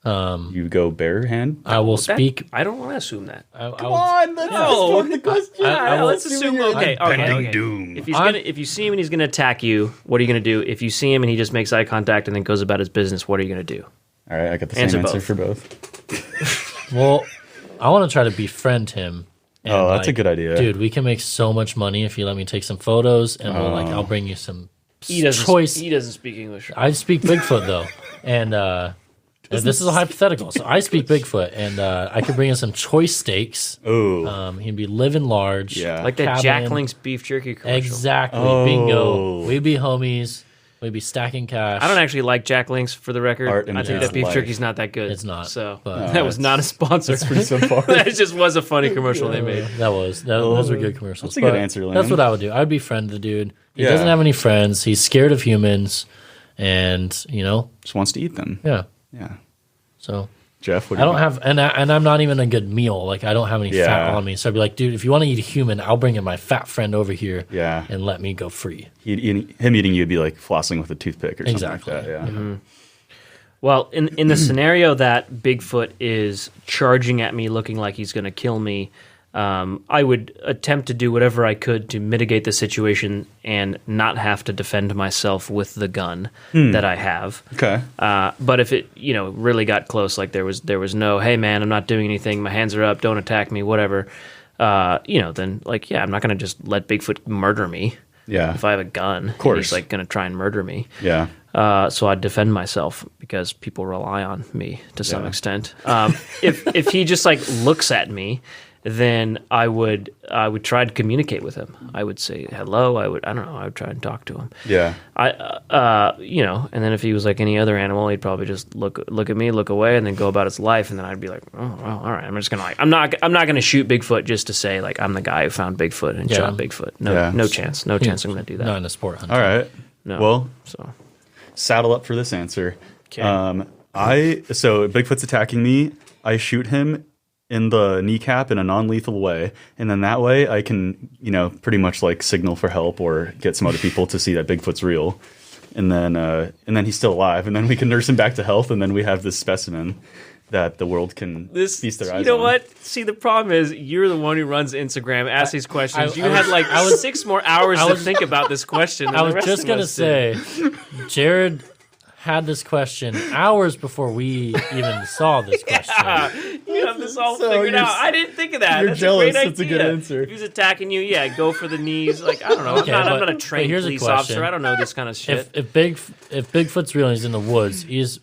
[SPEAKER 1] You go bare hand.
[SPEAKER 3] I will
[SPEAKER 2] That-
[SPEAKER 3] speak.
[SPEAKER 2] I don't want to assume that.
[SPEAKER 1] let's
[SPEAKER 2] No.
[SPEAKER 1] the question.
[SPEAKER 3] I will-
[SPEAKER 2] Let's assume. Okay.
[SPEAKER 1] Pending doom.
[SPEAKER 2] If you see him and he's going to attack you, what are you going to do? If you see him and he just makes eye contact and then goes about his business, what are you going to do?
[SPEAKER 1] All right, I got the same
[SPEAKER 2] Answer
[SPEAKER 1] answer
[SPEAKER 2] both.
[SPEAKER 1] for both.
[SPEAKER 3] Well, I want to try to befriend him. and,
[SPEAKER 1] Oh, that's a good idea.
[SPEAKER 3] Dude, we can make so much money if you let me take some photos, and I'll bring you some
[SPEAKER 2] He doesn't.
[SPEAKER 3] choice.
[SPEAKER 2] He doesn't speak English.
[SPEAKER 3] I speak Bigfoot though, and this is a hypothetical. So I speak Bigfoot, and I could bring in some choice steaks.
[SPEAKER 1] Oh,
[SPEAKER 3] He'd be living large,
[SPEAKER 1] yeah.
[SPEAKER 2] Like that
[SPEAKER 3] cabin.
[SPEAKER 2] Jack Link's beef jerky commercial.
[SPEAKER 3] Exactly,
[SPEAKER 1] Oh.
[SPEAKER 3] bingo. We'd be homies. We'd be stacking cash.
[SPEAKER 2] I don't actually like Jack Link's for the record.
[SPEAKER 1] Art and
[SPEAKER 2] I think
[SPEAKER 1] his
[SPEAKER 2] that beef
[SPEAKER 1] life.
[SPEAKER 2] jerky's not that good.
[SPEAKER 3] It's not,
[SPEAKER 2] So
[SPEAKER 3] but-
[SPEAKER 2] that was not a sponsor.
[SPEAKER 1] That's pretty so far.
[SPEAKER 2] that just was a funny commercial they made.
[SPEAKER 3] Those were good commercials.
[SPEAKER 1] That's a good
[SPEAKER 3] but
[SPEAKER 1] answer, Liam.
[SPEAKER 3] That's what I would do. I'd befriend the dude. He
[SPEAKER 1] Yeah.
[SPEAKER 3] doesn't have any friends. He's scared of humans, and
[SPEAKER 1] Just wants to eat them.
[SPEAKER 3] yeah.
[SPEAKER 1] Yeah.
[SPEAKER 3] So
[SPEAKER 1] Jeff, what do
[SPEAKER 3] I
[SPEAKER 1] you
[SPEAKER 3] don't
[SPEAKER 1] got?
[SPEAKER 3] have, and I'm not even a good meal. Like I don't have any
[SPEAKER 1] Yeah.
[SPEAKER 3] fat on me. So I'd be like, dude, if you want to eat a human, I'll bring in my fat friend over here.
[SPEAKER 1] Yeah.
[SPEAKER 3] And let me go free.
[SPEAKER 1] Him eating you would be like flossing with a toothpick or
[SPEAKER 3] Exactly.
[SPEAKER 1] something like that. Yeah.
[SPEAKER 2] Well, in the scenario that Bigfoot is charging at me, looking like he's going to kill me, I would attempt to do whatever I could to mitigate the situation and not have to defend myself with the gun that I have.
[SPEAKER 1] Okay.
[SPEAKER 2] But if it, really got close, like there was no, hey man, I'm not doing anything, my hands are up, don't attack me, whatever. Then I'm not going to just let Bigfoot murder me.
[SPEAKER 1] Yeah.
[SPEAKER 2] If I have a gun, of
[SPEAKER 1] course.
[SPEAKER 2] he's going to try and murder me.
[SPEAKER 1] Yeah.
[SPEAKER 2] So I'd defend myself because people rely on me to some
[SPEAKER 1] Yeah.
[SPEAKER 2] extent. If he just looks at me, then I would try to communicate with him. I would say hello. I would try and talk to him.
[SPEAKER 1] Yeah.
[SPEAKER 2] And then if he was like any other animal, he'd probably just look at me, look away, and then go about his life. And then I'd be like, oh well, all right. I'm just gonna I'm not gonna shoot Bigfoot just to say like I'm the guy who found Bigfoot and
[SPEAKER 3] Yeah.
[SPEAKER 2] shot Bigfoot. No,
[SPEAKER 1] Yeah.
[SPEAKER 2] no chance. No chance. I'm gonna do that.
[SPEAKER 3] Not in a sport hunt.
[SPEAKER 1] All right.
[SPEAKER 2] No.
[SPEAKER 1] Well,
[SPEAKER 2] So
[SPEAKER 1] saddle up for this answer.
[SPEAKER 2] Okay.
[SPEAKER 1] So Bigfoot's attacking me. I shoot him in the kneecap in a non-lethal way, and then that way I can, pretty much like signal for help or get some other people to see that Bigfoot's real, and then he's still alive, and then we can nurse him back to health, and then we have this specimen that the world can feast their eyes on.
[SPEAKER 2] You know what? See, the problem is you're the one who runs Instagram, asks these questions. You had like 6 more hours to think about this question.
[SPEAKER 3] I was just going to say, Jared had this question hours before we even saw this question.
[SPEAKER 2] You have this all figured out. I didn't think of that. That's
[SPEAKER 1] jealous.
[SPEAKER 2] A great idea.
[SPEAKER 1] That's a good answer.
[SPEAKER 2] If he's attacking you, go for the knees. Like, I don't know.
[SPEAKER 3] Okay,
[SPEAKER 2] I'm not a trained police officer. I don't know this kind of shit.
[SPEAKER 3] If Bigfoot's real and he's in the woods, he's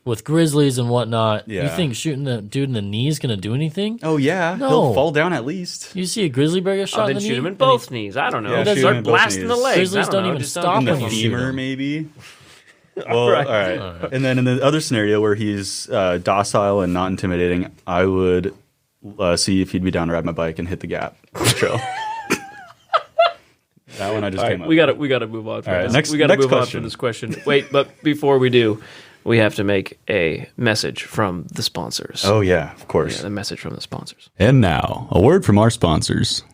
[SPEAKER 3] with grizzlies and whatnot.
[SPEAKER 1] Yeah.
[SPEAKER 3] You think shooting the dude in the knee is going to do anything?
[SPEAKER 1] Oh, yeah.
[SPEAKER 3] No.
[SPEAKER 1] He'll fall down at least.
[SPEAKER 3] You see a grizzly bear get shot in
[SPEAKER 2] then
[SPEAKER 3] the knee?
[SPEAKER 2] shoot him in both knees. I don't know.
[SPEAKER 1] Yeah,
[SPEAKER 2] Start blasting the legs.
[SPEAKER 3] Grizzlies don't even stop
[SPEAKER 1] In the
[SPEAKER 3] when you shoot
[SPEAKER 1] femur,
[SPEAKER 3] him.
[SPEAKER 1] maybe. Well, all right. And then in the other scenario where he's docile and not intimidating, I would see if he'd be down to ride my bike and hit the gap trail. That one I just came up.
[SPEAKER 2] We got to move on. From
[SPEAKER 1] All right,
[SPEAKER 2] this. We got to move on from this question. Wait, but before we do, we have to make a message from the sponsors.
[SPEAKER 1] Oh yeah, of course.
[SPEAKER 2] Yeah, the message from the sponsors.
[SPEAKER 1] And now a word from our sponsors.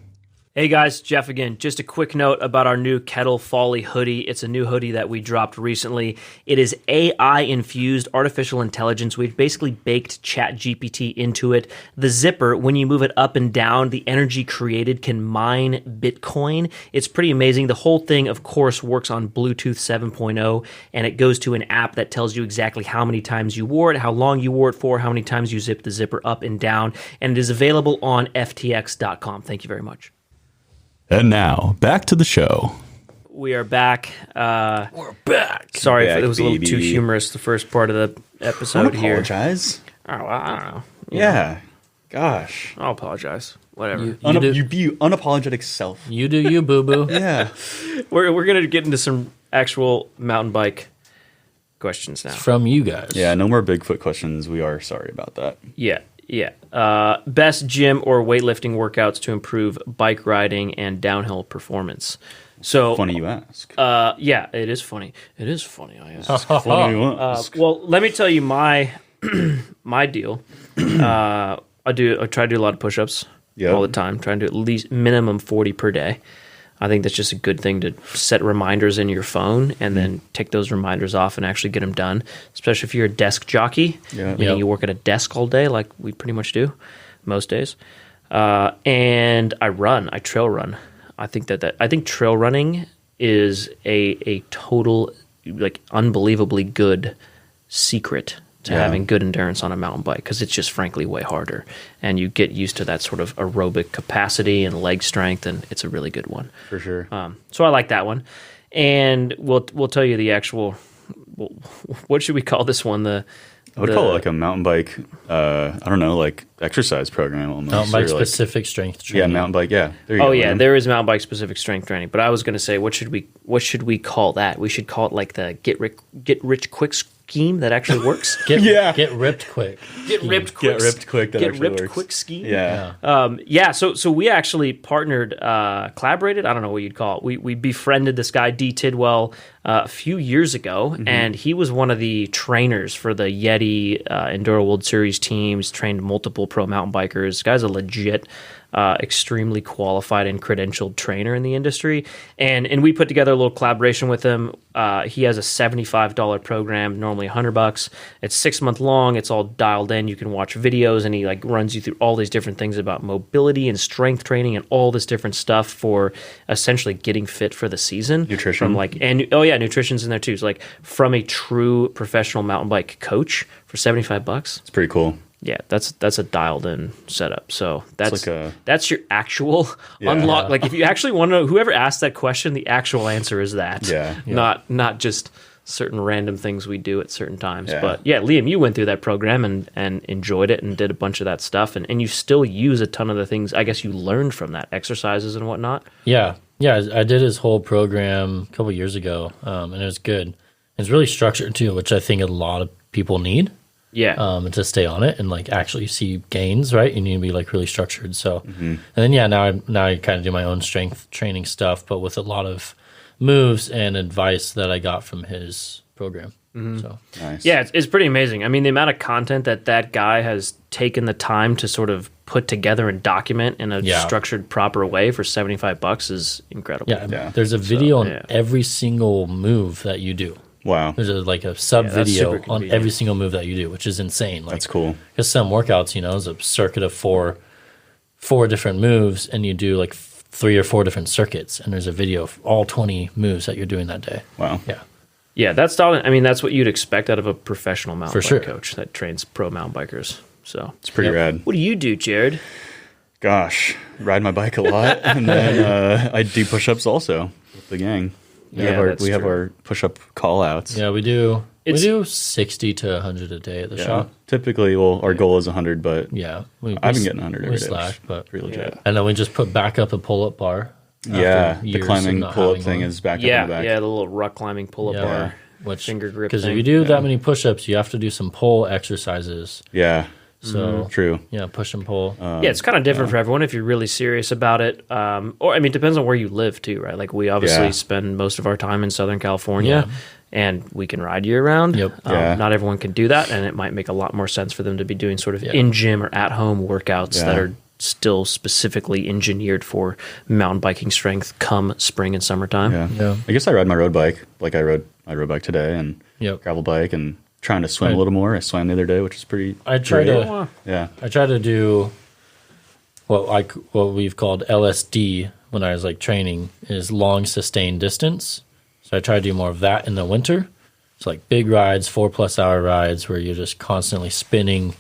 [SPEAKER 2] Hey guys, Jeff again. Just a quick note about our new Kettle Folly hoodie. It's a new hoodie that we dropped recently. It is AI-infused artificial intelligence. We've basically baked ChatGPT into it. The zipper, when you move it up and down, the energy created can mine Bitcoin. It's pretty amazing. The whole thing, of course, works on Bluetooth 7.0, and it goes to an app that tells you exactly how many times you wore it, how long you wore it for, how many times you zipped the zipper up and down, and it is available on ftx.com. Thank you very much.
[SPEAKER 1] And now, back to the show.
[SPEAKER 2] We are back.
[SPEAKER 3] We're back.
[SPEAKER 2] Sorry
[SPEAKER 1] Back,
[SPEAKER 2] if it was a little too
[SPEAKER 1] baby.
[SPEAKER 2] humorous, the first part of the episode here.
[SPEAKER 1] Apologize.
[SPEAKER 2] Oh, I don't know.
[SPEAKER 1] Yeah. Gosh.
[SPEAKER 2] I'll apologize. Whatever.
[SPEAKER 1] You be unapologetic self.
[SPEAKER 3] You do you, boo-boo.
[SPEAKER 1] Yeah.
[SPEAKER 2] We're going to get into some actual mountain bike questions now.
[SPEAKER 3] From you guys.
[SPEAKER 1] Yeah, no more Bigfoot questions. We are sorry about that.
[SPEAKER 2] Yeah. Best gym or weightlifting workouts to improve bike riding and downhill performance. So
[SPEAKER 1] Funny you ask.
[SPEAKER 2] yeah, it is funny. It is funny. I ask.
[SPEAKER 1] Funny you ask.
[SPEAKER 2] Well, let me tell you my my deal. I try to do a lot of push-ups all the time. Trying to do at least minimum 40 per day. I think that's just a good thing to set reminders in your phone and then take those reminders off and actually get them done, especially if you're a desk jockey, meaning you work at a desk all day like we pretty much do most days. And I trail run. I think I think trail running is a total, like, unbelievably good secret to having good endurance on a mountain bike, because it's just frankly way harder, and you get used to that sort of aerobic capacity and leg strength, and it's a really good one
[SPEAKER 1] For sure.
[SPEAKER 2] So I like that one, and we'll tell you the actual. What should we call this one? I
[SPEAKER 1] would call it like a mountain bike. I don't know, like exercise program almost.
[SPEAKER 3] Mountain bike
[SPEAKER 1] or
[SPEAKER 3] specific strength training.
[SPEAKER 1] Yeah, mountain bike. Yeah. There you go,
[SPEAKER 2] yeah,
[SPEAKER 1] man.
[SPEAKER 2] there is mountain bike specific strength training. But I was going to say, what should we call that? We should call it like the get rich quick scheme that actually works.
[SPEAKER 3] Get ripped quick.
[SPEAKER 2] Get ripped quick.
[SPEAKER 1] Get ripped quick. That
[SPEAKER 2] Get
[SPEAKER 1] actually
[SPEAKER 2] ripped
[SPEAKER 1] works.
[SPEAKER 2] quick scheme.
[SPEAKER 1] Yeah.
[SPEAKER 2] So we actually partnered, collaborated. I don't know what you'd call it. We befriended this guy D Tidwell a few years ago, and he was one of the trainers for the Yeti Enduro World Series teams. Trained multiple pro mountain bikers. This guy's a legit, extremely qualified and credentialed trainer in the industry, and we put together a little collaboration with him. He has a $75 program, normally $100. It's 6 months long. It's all dialed in. You can watch videos, and he like runs you through all these different things about mobility and strength training and all this different stuff for essentially getting fit for the season.
[SPEAKER 1] Nutrition,
[SPEAKER 2] nutrition's in there too. So like from a true professional mountain bike coach for $75.
[SPEAKER 1] It's pretty cool.
[SPEAKER 2] Yeah, that's a dialed in setup. So that's
[SPEAKER 1] like
[SPEAKER 2] that's your actual unlock. Like if you actually want to know, whoever asked that question, the actual answer is that.
[SPEAKER 1] Yeah.
[SPEAKER 2] Not just certain random things we do at certain times.
[SPEAKER 1] Yeah.
[SPEAKER 2] But yeah, Liam, you went through that program and enjoyed it and did a bunch of that stuff, and you still use a ton of the things I guess you learned from that, exercises and whatnot.
[SPEAKER 3] Yeah, I did his whole program a couple of years ago, and it was good. It's really structured too, which I think a lot of people need.
[SPEAKER 2] Yeah.
[SPEAKER 3] To stay on it and like actually see gains, right? You need to be like really structured. So, and then now I kind of do my own strength training stuff, but with a lot of moves and advice that I got from his program. So
[SPEAKER 1] Nice.
[SPEAKER 2] Yeah, it's pretty amazing. I mean, the amount of content that guy has taken the time to sort of put together and document in a structured, proper way for $75 is incredible.
[SPEAKER 3] yeah, there's a video on
[SPEAKER 2] yeah.
[SPEAKER 3] every single move that you do.
[SPEAKER 1] Wow.
[SPEAKER 3] There's like a sub
[SPEAKER 2] that's
[SPEAKER 3] video
[SPEAKER 2] super
[SPEAKER 3] on
[SPEAKER 2] convenient.
[SPEAKER 3] every single move that you do, which is insane. Like,
[SPEAKER 1] That's cool.
[SPEAKER 3] because some workouts, is a circuit of four different moves, and you do like 3 or 4 different circuits, and there's a video of all 20 moves that you're doing that day.
[SPEAKER 1] Wow.
[SPEAKER 3] Yeah.
[SPEAKER 2] Yeah, that's what you'd expect out of a professional mountain
[SPEAKER 3] For
[SPEAKER 2] bike
[SPEAKER 3] sure.
[SPEAKER 2] coach that trains pro mountain bikers. So
[SPEAKER 1] It's pretty rad.
[SPEAKER 2] what do you do, Jared?
[SPEAKER 1] Gosh, ride my bike a lot, and then I do push-ups also with the gang. We
[SPEAKER 2] Yeah,
[SPEAKER 1] have our,
[SPEAKER 2] that's
[SPEAKER 1] we have
[SPEAKER 2] true.
[SPEAKER 1] our push-up call-outs.
[SPEAKER 3] Yeah, we do.
[SPEAKER 2] It's-
[SPEAKER 3] we do 60 to 100 a day at the
[SPEAKER 1] Yeah.
[SPEAKER 3] shop.
[SPEAKER 1] Typically, our goal is 100, but
[SPEAKER 3] Yeah.
[SPEAKER 1] I've been getting 100 every
[SPEAKER 3] we
[SPEAKER 1] day.
[SPEAKER 3] slack, but
[SPEAKER 1] Pretty legit.
[SPEAKER 3] and then we just put back up a pull-up bar.
[SPEAKER 1] Yeah,
[SPEAKER 3] after
[SPEAKER 1] the
[SPEAKER 3] years
[SPEAKER 1] climbing
[SPEAKER 3] of not
[SPEAKER 1] pull-up
[SPEAKER 3] having
[SPEAKER 1] thing
[SPEAKER 3] one.
[SPEAKER 1] is back up
[SPEAKER 2] Yeah,
[SPEAKER 1] in the back.
[SPEAKER 2] yeah, the little rock climbing pull-up bar,
[SPEAKER 3] which
[SPEAKER 2] finger grip
[SPEAKER 3] because if
[SPEAKER 2] thing.
[SPEAKER 3] you do that many push-ups, you have to do some pull exercises.
[SPEAKER 1] Yeah,
[SPEAKER 3] So
[SPEAKER 1] true.
[SPEAKER 3] yeah, push and pull.
[SPEAKER 2] Yeah, it's kind of different for everyone if you're really serious about it. Or, I mean, it depends on where you live, too, right? Like, we obviously
[SPEAKER 1] Yeah.
[SPEAKER 2] spend most of our time in Southern California, and we can ride year-round.
[SPEAKER 3] Yep.
[SPEAKER 1] Yeah.
[SPEAKER 2] Not everyone can do that, and it might make a lot more sense for them to be doing sort of in-gym or at-home workouts that
[SPEAKER 1] Yeah.
[SPEAKER 2] are still specifically engineered for mountain biking strength come spring and summertime.
[SPEAKER 1] Yeah.
[SPEAKER 3] Yeah.
[SPEAKER 1] I guess I ride my road bike. Like I rode my road bike today and
[SPEAKER 3] Yep.
[SPEAKER 1] gravel bike and trying to swim a little more. I swam the other day, which is pretty
[SPEAKER 3] I try
[SPEAKER 1] great.
[SPEAKER 3] to
[SPEAKER 1] Yeah.
[SPEAKER 3] I try to do what we've called LSD when I was like training is long sustained distance. So I try to do more of that in the winter. It's like big rides, 4+ hour rides where you're just constantly spinning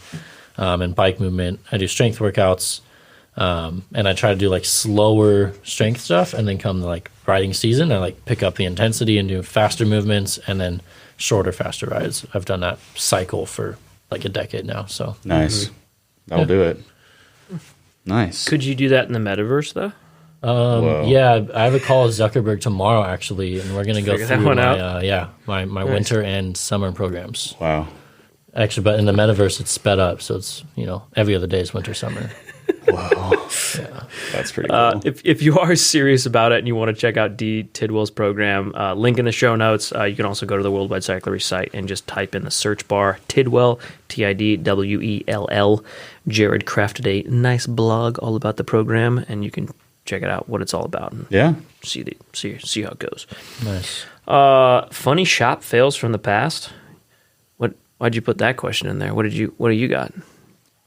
[SPEAKER 3] and bike movement. I do strength workouts. And I try to do like slower strength stuff, and then come to like riding season, I like pick up the intensity and do faster movements, and then shorter, faster rides. I've done that cycle for like a decade now. So
[SPEAKER 1] Nice. That'll do it. Nice.
[SPEAKER 2] Could you do that in the metaverse, though?
[SPEAKER 1] Whoa.
[SPEAKER 3] yeah, I have a call with Zuckerberg tomorrow actually, and we're gonna go
[SPEAKER 2] Figure that
[SPEAKER 3] through
[SPEAKER 2] one
[SPEAKER 3] my
[SPEAKER 2] out.
[SPEAKER 3] my winter and summer programs.
[SPEAKER 1] Wow.
[SPEAKER 3] Actually, but in the metaverse it's sped up, so it's every other day is winter, summer.
[SPEAKER 1] That's pretty cool.
[SPEAKER 2] If you are serious about it and you want to check out D. Tidwell's program, link in the show notes. You can also go to the Worldwide Cyclery site and just type in the search bar Tidwell, Tidwell. Jared crafted a nice blog all about the program, and you can check it out, what it's all about, and
[SPEAKER 1] Yeah.
[SPEAKER 2] see how it goes.
[SPEAKER 3] Nice.
[SPEAKER 2] Funny shop fails from the past. Why'd you put that question in there? What do you got?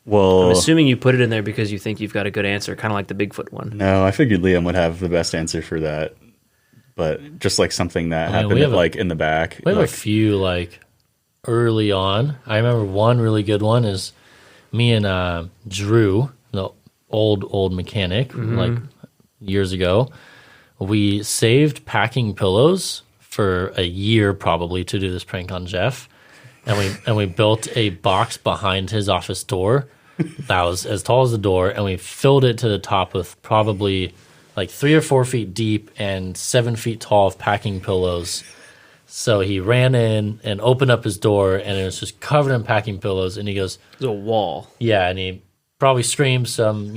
[SPEAKER 1] Well,
[SPEAKER 2] I'm assuming you put it in there because you think you've got a good answer, kind of like the Bigfoot one.
[SPEAKER 1] no, I figured Liam would have the best answer for that. But just like something that happened like in the back.
[SPEAKER 3] We have
[SPEAKER 1] like,
[SPEAKER 3] a few like early on. I remember one really good one is me and Drew, the old mechanic, like years ago. We saved packing pillows for a year probably to do this prank on Jeff, and we built a box behind his office door that was as tall as the door, and we filled it to the top with probably like 3 or 4 feet deep and 7 feet tall of packing pillows. So he ran in and opened up his door, and it was just covered in packing pillows. And he goes,
[SPEAKER 2] It's a wall.
[SPEAKER 3] yeah, and he probably screamed some,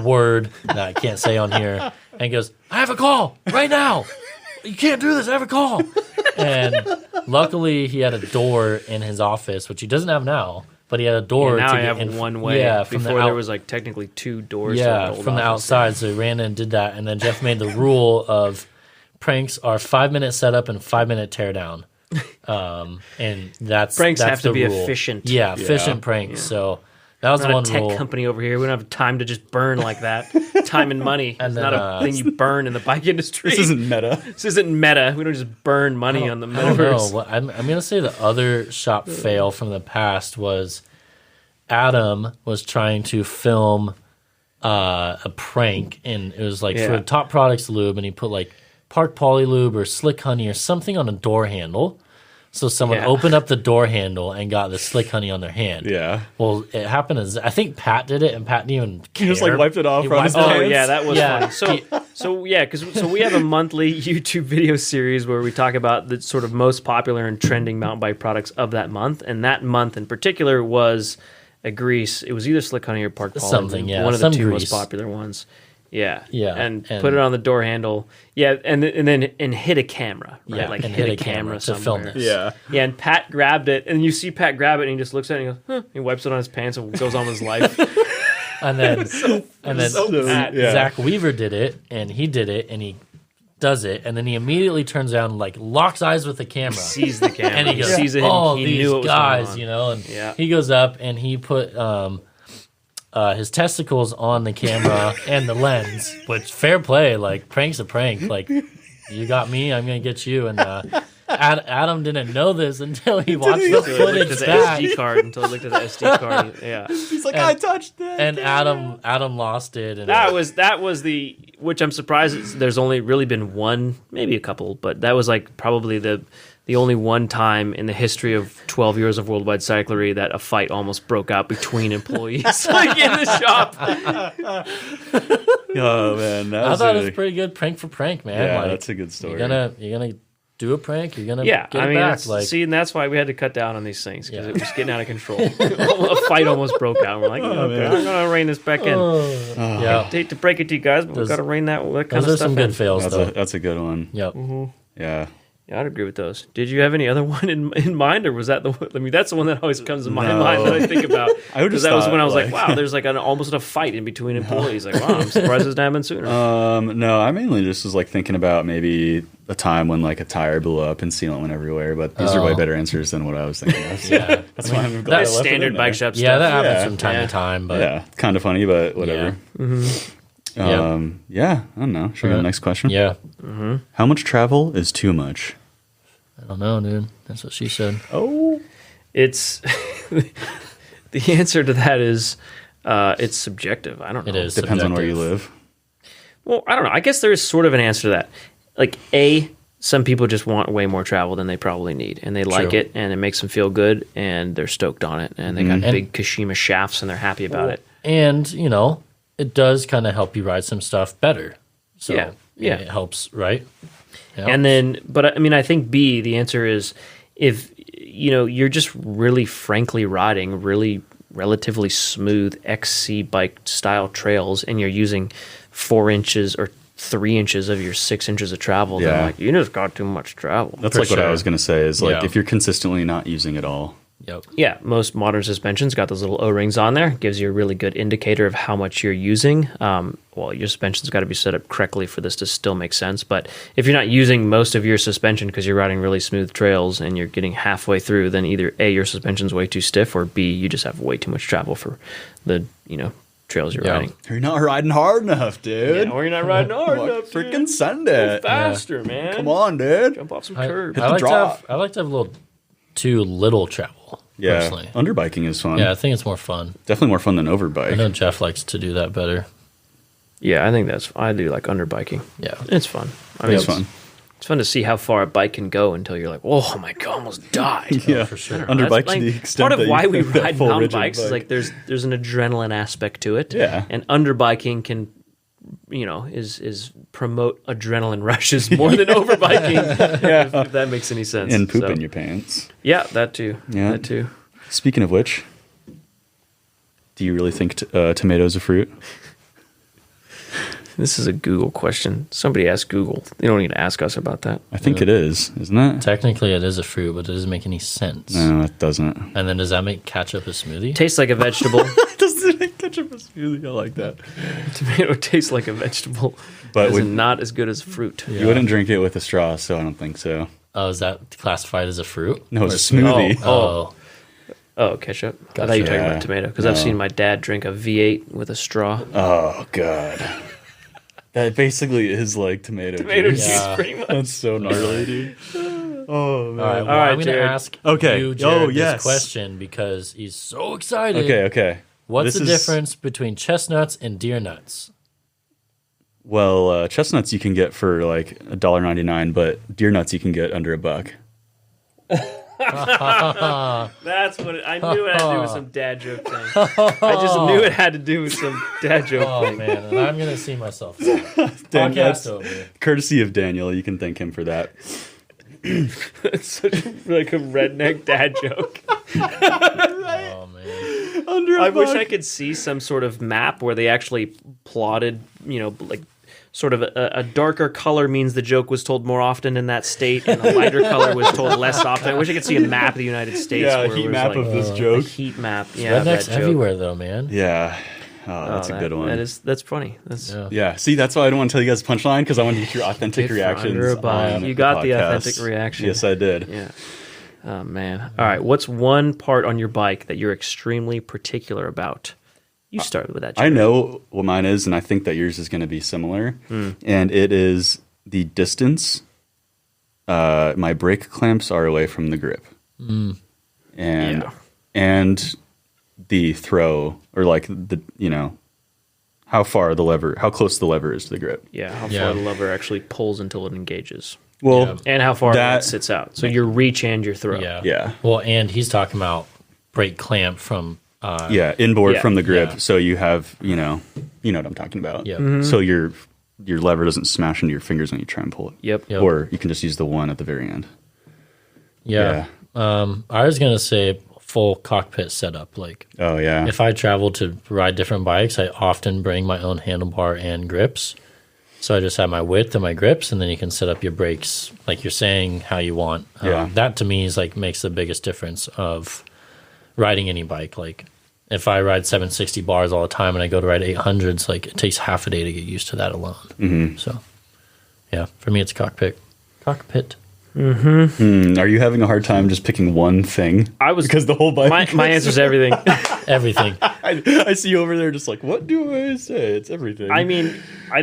[SPEAKER 3] word that I can't say on here. And he goes, I have a call right now. You can't do this. I have a call. And luckily he had a door in his office, which he doesn't have now, but he had a door.
[SPEAKER 2] Now
[SPEAKER 3] to
[SPEAKER 2] I
[SPEAKER 3] get
[SPEAKER 2] have
[SPEAKER 3] in.
[SPEAKER 2] one way.
[SPEAKER 3] Yeah, from
[SPEAKER 2] Before
[SPEAKER 3] the
[SPEAKER 2] there was like technically 2 doors. to
[SPEAKER 3] yeah,
[SPEAKER 2] an old
[SPEAKER 3] from the
[SPEAKER 2] office.
[SPEAKER 3] outside. So he ran in and did that. And then Jeff made the rule of pranks are 5-minute setup and 5-minute teardown. And that's
[SPEAKER 2] Pranks
[SPEAKER 3] that's
[SPEAKER 2] have to
[SPEAKER 3] the
[SPEAKER 2] be
[SPEAKER 3] rule.
[SPEAKER 2] efficient.
[SPEAKER 3] Yeah, efficient pranks. So that was
[SPEAKER 2] We're not
[SPEAKER 3] one
[SPEAKER 2] a tech
[SPEAKER 3] rule.
[SPEAKER 2] company over here. We don't have time to just burn like that. Time and money.
[SPEAKER 3] And
[SPEAKER 2] It's
[SPEAKER 3] then,
[SPEAKER 2] not a thing you burn in the bike industry.
[SPEAKER 1] this isn't meta.
[SPEAKER 2] This isn't meta. We don't just burn money on the
[SPEAKER 3] I don't know.
[SPEAKER 2] metaverse.
[SPEAKER 3] Well, I'm going to say the other shop fail from the past was Adam was trying to film a prank, and it was like
[SPEAKER 2] Yeah.
[SPEAKER 3] for Top Products lube, and he put like Park Poly lube or Slick Honey or something on a door handle. So someone
[SPEAKER 2] Yeah.
[SPEAKER 3] opened up the door handle and got the Slick Honey on their hand.
[SPEAKER 1] Yeah.
[SPEAKER 3] Well, it happened as I think Pat did it, and Pat didn't even care.
[SPEAKER 1] He just like wiped it off
[SPEAKER 3] He
[SPEAKER 1] on his
[SPEAKER 3] wiped it
[SPEAKER 2] Oh
[SPEAKER 3] off.
[SPEAKER 1] hands.
[SPEAKER 2] yeah, that was
[SPEAKER 3] Yeah.
[SPEAKER 2] funny. So we have a monthly YouTube video series where we talk about the sort of most popular and trending mountain bike products of that month, and that month in particular was a grease. It was either Slick Honey or Park Poly.
[SPEAKER 3] Something, yeah,
[SPEAKER 2] one of the
[SPEAKER 3] some
[SPEAKER 2] 2
[SPEAKER 3] grease.
[SPEAKER 2] most popular ones. Yeah,
[SPEAKER 3] Yeah,
[SPEAKER 2] and
[SPEAKER 3] and-
[SPEAKER 2] put it on the door handle. Yeah, and then hit a camera. Right?
[SPEAKER 3] Yeah,
[SPEAKER 2] like
[SPEAKER 3] and
[SPEAKER 2] hit a camera
[SPEAKER 3] to
[SPEAKER 2] somewhere.
[SPEAKER 3] film this.
[SPEAKER 1] Yeah.
[SPEAKER 2] Yeah, and Pat grabbed it, and you see Pat grab it, and he just looks at it and he goes, huh. He wipes it on his pants and goes on with his life.
[SPEAKER 3] And then Zach Weaver did it, and he did it, and he does it, and then he immediately turns around and like locks eyes with the camera.
[SPEAKER 2] Sees the camera.
[SPEAKER 3] And he goes,
[SPEAKER 2] sees it.
[SPEAKER 3] "Oh,
[SPEAKER 2] he
[SPEAKER 3] these
[SPEAKER 2] knew what was
[SPEAKER 3] guys,
[SPEAKER 2] going on.
[SPEAKER 3] you know." And
[SPEAKER 2] Yeah.
[SPEAKER 3] he goes up and he put his testicles on the camera and the lens. Which fair play, like prank's a prank. Like you got me, I'm gonna get you. And Adam didn't know this until he watched the
[SPEAKER 2] Until he looked
[SPEAKER 3] footage
[SPEAKER 2] at the
[SPEAKER 3] back.
[SPEAKER 2] SD card. Until he looked at the SD card. Yeah.
[SPEAKER 1] He's like, I touched it.
[SPEAKER 3] And Adam lost it. And
[SPEAKER 2] That was the, which I'm surprised there's only really been one, maybe a couple, but that was like probably the only one time in the history of 12 years of worldwide cyclery that a fight almost broke out between employees like in the shop.
[SPEAKER 1] Oh man, that
[SPEAKER 3] I
[SPEAKER 1] was
[SPEAKER 3] thought it
[SPEAKER 1] really,
[SPEAKER 3] was pretty good prank for prank, man.
[SPEAKER 1] yeah,
[SPEAKER 3] like,
[SPEAKER 1] that's a good story.
[SPEAKER 3] You're gonna do a prank. You're gonna
[SPEAKER 2] Yeah,
[SPEAKER 3] get
[SPEAKER 2] I
[SPEAKER 3] it
[SPEAKER 2] mean,
[SPEAKER 3] back.
[SPEAKER 2] that's-
[SPEAKER 3] Like
[SPEAKER 2] see, and that's why we had to cut down on these things because
[SPEAKER 3] Yeah.
[SPEAKER 2] it was getting out of control. A fight almost broke out. We're like, okay, I'm gonna rein this back in.
[SPEAKER 3] yeah,
[SPEAKER 2] Hate to break it to you guys, but we got to rein that kind
[SPEAKER 3] those
[SPEAKER 2] of
[SPEAKER 3] are
[SPEAKER 2] stuff
[SPEAKER 3] some
[SPEAKER 2] in.
[SPEAKER 3] good fails though.
[SPEAKER 1] that's a good one.
[SPEAKER 3] Yep.
[SPEAKER 1] Yeah.
[SPEAKER 2] Yeah, I'd agree with those. Did you have any other one in mind, or was that the one? I mean, that's the one that always comes to my
[SPEAKER 1] No.
[SPEAKER 2] mind that I think about.
[SPEAKER 1] I would
[SPEAKER 2] Because
[SPEAKER 1] just
[SPEAKER 2] that was
[SPEAKER 1] thought,
[SPEAKER 2] when I was like,
[SPEAKER 1] like-
[SPEAKER 2] wow, there's like almost a fight in between employees. Like, wow, I'm surprised it's not happened sooner.
[SPEAKER 1] No, I mainly just was like thinking about maybe a time when like a tire blew up and sealant went everywhere, but these are way better answers than what I was thinking of. So
[SPEAKER 3] Yeah.
[SPEAKER 1] that's why I'm glad I
[SPEAKER 2] That's
[SPEAKER 1] left it
[SPEAKER 2] standard
[SPEAKER 1] in
[SPEAKER 2] bike
[SPEAKER 1] there.
[SPEAKER 2] shop stuff.
[SPEAKER 3] Yeah, that happens
[SPEAKER 1] Yeah.
[SPEAKER 3] from time
[SPEAKER 2] Yeah.
[SPEAKER 3] to time, but
[SPEAKER 1] Yeah, kind of funny, but whatever. Yeah, I don't know. Should we go to the next question?
[SPEAKER 3] yeah.
[SPEAKER 1] How much travel is too much?
[SPEAKER 3] I don't know, dude. That's what she said.
[SPEAKER 1] Oh,
[SPEAKER 2] It's the answer to that is it's subjective. I don't know.
[SPEAKER 3] It is.
[SPEAKER 1] depends on where you
[SPEAKER 3] subjective.
[SPEAKER 1] live.
[SPEAKER 2] Well, I don't know. I guess there is sort of an answer to that. Like, some people just want way more travel than they probably need, and they like
[SPEAKER 3] True.
[SPEAKER 2] it, and it makes them feel good, and they're stoked on it, and they got big Kashima shafts, and they're happy about it.
[SPEAKER 3] And you know, it does kind of help you ride some stuff better. So
[SPEAKER 2] Yeah.
[SPEAKER 3] it helps, right? It
[SPEAKER 2] And
[SPEAKER 3] helps.
[SPEAKER 2] then, but I mean, I think B, the answer is if, you know, you're just really frankly riding really relatively smooth XC bike style trails and you're using 4 inches or 3 inches of your 6 inches of travel, then
[SPEAKER 1] Yeah.
[SPEAKER 2] like, you just got too much travel.
[SPEAKER 1] That's
[SPEAKER 3] For
[SPEAKER 1] like what I
[SPEAKER 3] sure.
[SPEAKER 1] was going to say is like
[SPEAKER 3] Yeah.
[SPEAKER 1] if you're consistently not using it all.
[SPEAKER 3] Yep.
[SPEAKER 2] Yeah, most modern suspensions got those little O-rings on there. Gives you a really good indicator of how much you're using. Well, your suspension's got to be set up correctly for this to still make sense. But if you're not using most of your suspension because you're riding really smooth trails and you're getting halfway through, then either A, your suspension's way too stiff, or B, you just have way too much travel for the, you know, trails you're
[SPEAKER 3] Yeah.
[SPEAKER 2] riding.
[SPEAKER 1] You're not riding hard enough, dude.
[SPEAKER 2] Yeah, or you're not riding hard
[SPEAKER 1] Like,
[SPEAKER 2] enough.
[SPEAKER 1] freaking
[SPEAKER 2] dude.
[SPEAKER 1] send
[SPEAKER 2] Go
[SPEAKER 1] it.
[SPEAKER 2] faster, man.
[SPEAKER 1] Come on, dude.
[SPEAKER 2] Jump off some
[SPEAKER 3] I
[SPEAKER 2] curbs.
[SPEAKER 1] the
[SPEAKER 3] like to
[SPEAKER 1] drop.
[SPEAKER 3] have. I like to have a little too little travel.
[SPEAKER 1] Yeah,
[SPEAKER 3] Personally.
[SPEAKER 1] underbiking is fun.
[SPEAKER 3] Yeah, I think it's more fun.
[SPEAKER 1] Definitely more fun than
[SPEAKER 3] I
[SPEAKER 1] overbike.
[SPEAKER 3] know Jeff likes to do that better.
[SPEAKER 2] Yeah, I think I do like underbiking.
[SPEAKER 3] Yeah.
[SPEAKER 2] It's fun. I mean,
[SPEAKER 1] It's fun.
[SPEAKER 2] It's fun to see how far a bike can go until you're like, oh my god, I almost died.
[SPEAKER 1] Yeah,
[SPEAKER 3] for sure.
[SPEAKER 1] underbike
[SPEAKER 2] That's
[SPEAKER 1] to the
[SPEAKER 2] like,
[SPEAKER 1] extent
[SPEAKER 2] part of
[SPEAKER 1] that you
[SPEAKER 2] why we
[SPEAKER 1] have that
[SPEAKER 2] ride
[SPEAKER 1] full
[SPEAKER 2] mountain
[SPEAKER 1] rigid
[SPEAKER 2] bikes is
[SPEAKER 1] bike.
[SPEAKER 2] like there's an adrenaline aspect to it.
[SPEAKER 1] Yeah.
[SPEAKER 2] and underbiking can, you know, is promote adrenaline rushes more than overbiking. if that makes any sense.
[SPEAKER 1] and poop
[SPEAKER 2] So,
[SPEAKER 1] in your pants.
[SPEAKER 2] Yeah, that too.
[SPEAKER 1] Yeah.
[SPEAKER 2] That too.
[SPEAKER 1] Speaking of which, do you really think tomatoes a fruit?
[SPEAKER 2] This is a Google question. Somebody ask Google. You don't need to ask us about that.
[SPEAKER 1] I think it is, isn't it?
[SPEAKER 3] Technically, it is a fruit, but it doesn't make any sense.
[SPEAKER 1] No, it doesn't.
[SPEAKER 3] And then does that make ketchup a smoothie?
[SPEAKER 2] Tastes like a vegetable.
[SPEAKER 1] Doesn't it ketchup a smoothie? I like that.
[SPEAKER 2] Tomato tastes like a vegetable,
[SPEAKER 1] But
[SPEAKER 2] but
[SPEAKER 1] would-
[SPEAKER 2] not as good as fruit.
[SPEAKER 1] You wouldn't drink it with a straw, so I don't think so.
[SPEAKER 3] Oh, is that classified as a fruit?
[SPEAKER 1] No, it's
[SPEAKER 3] Or
[SPEAKER 1] a smoothie.
[SPEAKER 3] Oh,
[SPEAKER 2] Oh, ketchup. I thought you were talking
[SPEAKER 1] Yeah.
[SPEAKER 2] about tomato because I've
[SPEAKER 1] No.
[SPEAKER 2] seen my dad drink a V8 with a straw.
[SPEAKER 1] Oh god, that basically is like tomato
[SPEAKER 2] Tomato
[SPEAKER 1] juice.
[SPEAKER 2] juice,
[SPEAKER 3] Yeah.
[SPEAKER 2] pretty much.
[SPEAKER 1] That's so gnarly, dude. Oh man.
[SPEAKER 3] All right, well,
[SPEAKER 2] right,
[SPEAKER 3] I'm going to
[SPEAKER 2] Jared.
[SPEAKER 3] ask
[SPEAKER 1] Okay.
[SPEAKER 3] you, Jared,
[SPEAKER 1] Oh, yes.
[SPEAKER 3] this question because he's so excited.
[SPEAKER 1] Okay.
[SPEAKER 3] What's
[SPEAKER 1] This
[SPEAKER 3] the
[SPEAKER 1] is-
[SPEAKER 3] difference between chestnuts and deer nuts?
[SPEAKER 1] Well, chestnuts you can get for like $1.99, but deer nuts you can get under $1.
[SPEAKER 2] That's what I knew it had to do with some dad joke thing. I just knew it had to do with some dad joke
[SPEAKER 3] Oh,
[SPEAKER 2] thing.
[SPEAKER 3] man. And I'm going to see myself.
[SPEAKER 1] Dan,
[SPEAKER 3] Podcast
[SPEAKER 1] that's
[SPEAKER 3] over.
[SPEAKER 1] courtesy of Daniel. You can thank him for that.
[SPEAKER 2] It's such like a redneck dad joke.
[SPEAKER 3] Oh, man.
[SPEAKER 1] Under
[SPEAKER 2] I wish I could see some sort of map where they actually plotted, like sort of a darker color means the joke was told more often in that state, and a lighter color was told less often. I wish I could see a map of the United States.
[SPEAKER 1] Yeah,
[SPEAKER 2] where
[SPEAKER 1] a heat
[SPEAKER 2] it was
[SPEAKER 1] map
[SPEAKER 2] like,
[SPEAKER 1] of this joke.
[SPEAKER 2] A heat map. Yeah, of
[SPEAKER 3] Rednecks
[SPEAKER 2] that joke.
[SPEAKER 3] everywhere, though, man.
[SPEAKER 1] Yeah. Oh, that's a good one.
[SPEAKER 2] That's funny. That's
[SPEAKER 1] Yeah. See, that's why I don't want to tell you guys a punchline, because I want to get your authentic
[SPEAKER 2] Good for
[SPEAKER 1] reactions.
[SPEAKER 2] under a buy.
[SPEAKER 1] On
[SPEAKER 2] You got the
[SPEAKER 1] podcast.
[SPEAKER 2] authentic reaction.
[SPEAKER 1] Yes, I did.
[SPEAKER 2] Yeah. Oh man. All right. What's one part on your bike that you're extremely particular about? You started with that.
[SPEAKER 1] I know what mine is, and I think that yours is going to be similar. And it is the distance my brake clamps are away from the grip. And the throw, or like the how close the lever is to the grip.
[SPEAKER 2] Yeah. How far the lever actually pulls until it engages.
[SPEAKER 1] Well,
[SPEAKER 2] And how far that sits out. So your reach and your throw.
[SPEAKER 1] Yeah.
[SPEAKER 3] Well, and he's talking about brake clamp from
[SPEAKER 1] inboard
[SPEAKER 2] Yeah.
[SPEAKER 1] from the grip.
[SPEAKER 3] Yeah.
[SPEAKER 1] So you have, you know what I'm talking about.
[SPEAKER 3] Yep.
[SPEAKER 1] So your lever doesn't smash into your fingers when you try and pull it.
[SPEAKER 2] Yep.
[SPEAKER 1] Or you can just use the one at the very end.
[SPEAKER 3] Yeah. I was gonna say full cockpit setup. Like,
[SPEAKER 1] Oh yeah.
[SPEAKER 3] if I travel to ride different bikes, I often bring my own handlebar and grips. So I just have my width and my grips, and then you can set up your brakes like you're saying how you want. That to me is like makes the biggest difference of riding any bike. Like, if I ride 760 bars all the time and I go to ride 800s, like it takes half a day to get used to that alone. So, yeah, for me it's cockpit.
[SPEAKER 1] Are you having a hard time just picking one thing? Because the whole bike.
[SPEAKER 2] My answer is everything.
[SPEAKER 3] Everything.
[SPEAKER 1] I see you over there just like, what do I say? It's everything.
[SPEAKER 2] I mean, I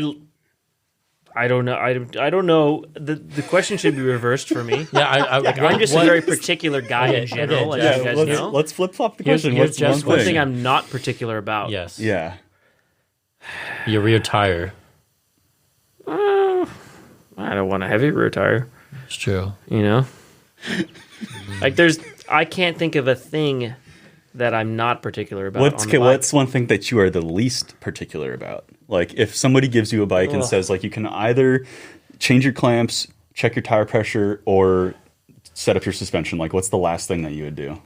[SPEAKER 2] don't know. I don't know. The question should be reversed for me.
[SPEAKER 3] Yeah,
[SPEAKER 2] I'm just a very particular guy in general,
[SPEAKER 3] okay,
[SPEAKER 2] as you guys know.
[SPEAKER 1] let's flip flop the question.
[SPEAKER 3] here's
[SPEAKER 1] What's
[SPEAKER 3] just
[SPEAKER 1] one
[SPEAKER 2] One thing
[SPEAKER 1] thing?
[SPEAKER 2] I'm not particular about.
[SPEAKER 3] Yes.
[SPEAKER 1] Yeah.
[SPEAKER 3] Your rear tire.
[SPEAKER 2] I don't want a heavy rear tire.
[SPEAKER 3] It's true.
[SPEAKER 2] You know, like I can't think of a thing that I'm not particular about.
[SPEAKER 1] What's one thing that you are the least particular about? Like, if somebody gives you a bike and says, like, you can either change your clamps, check your tire pressure, or set up your suspension, like, what's the last thing that you would do?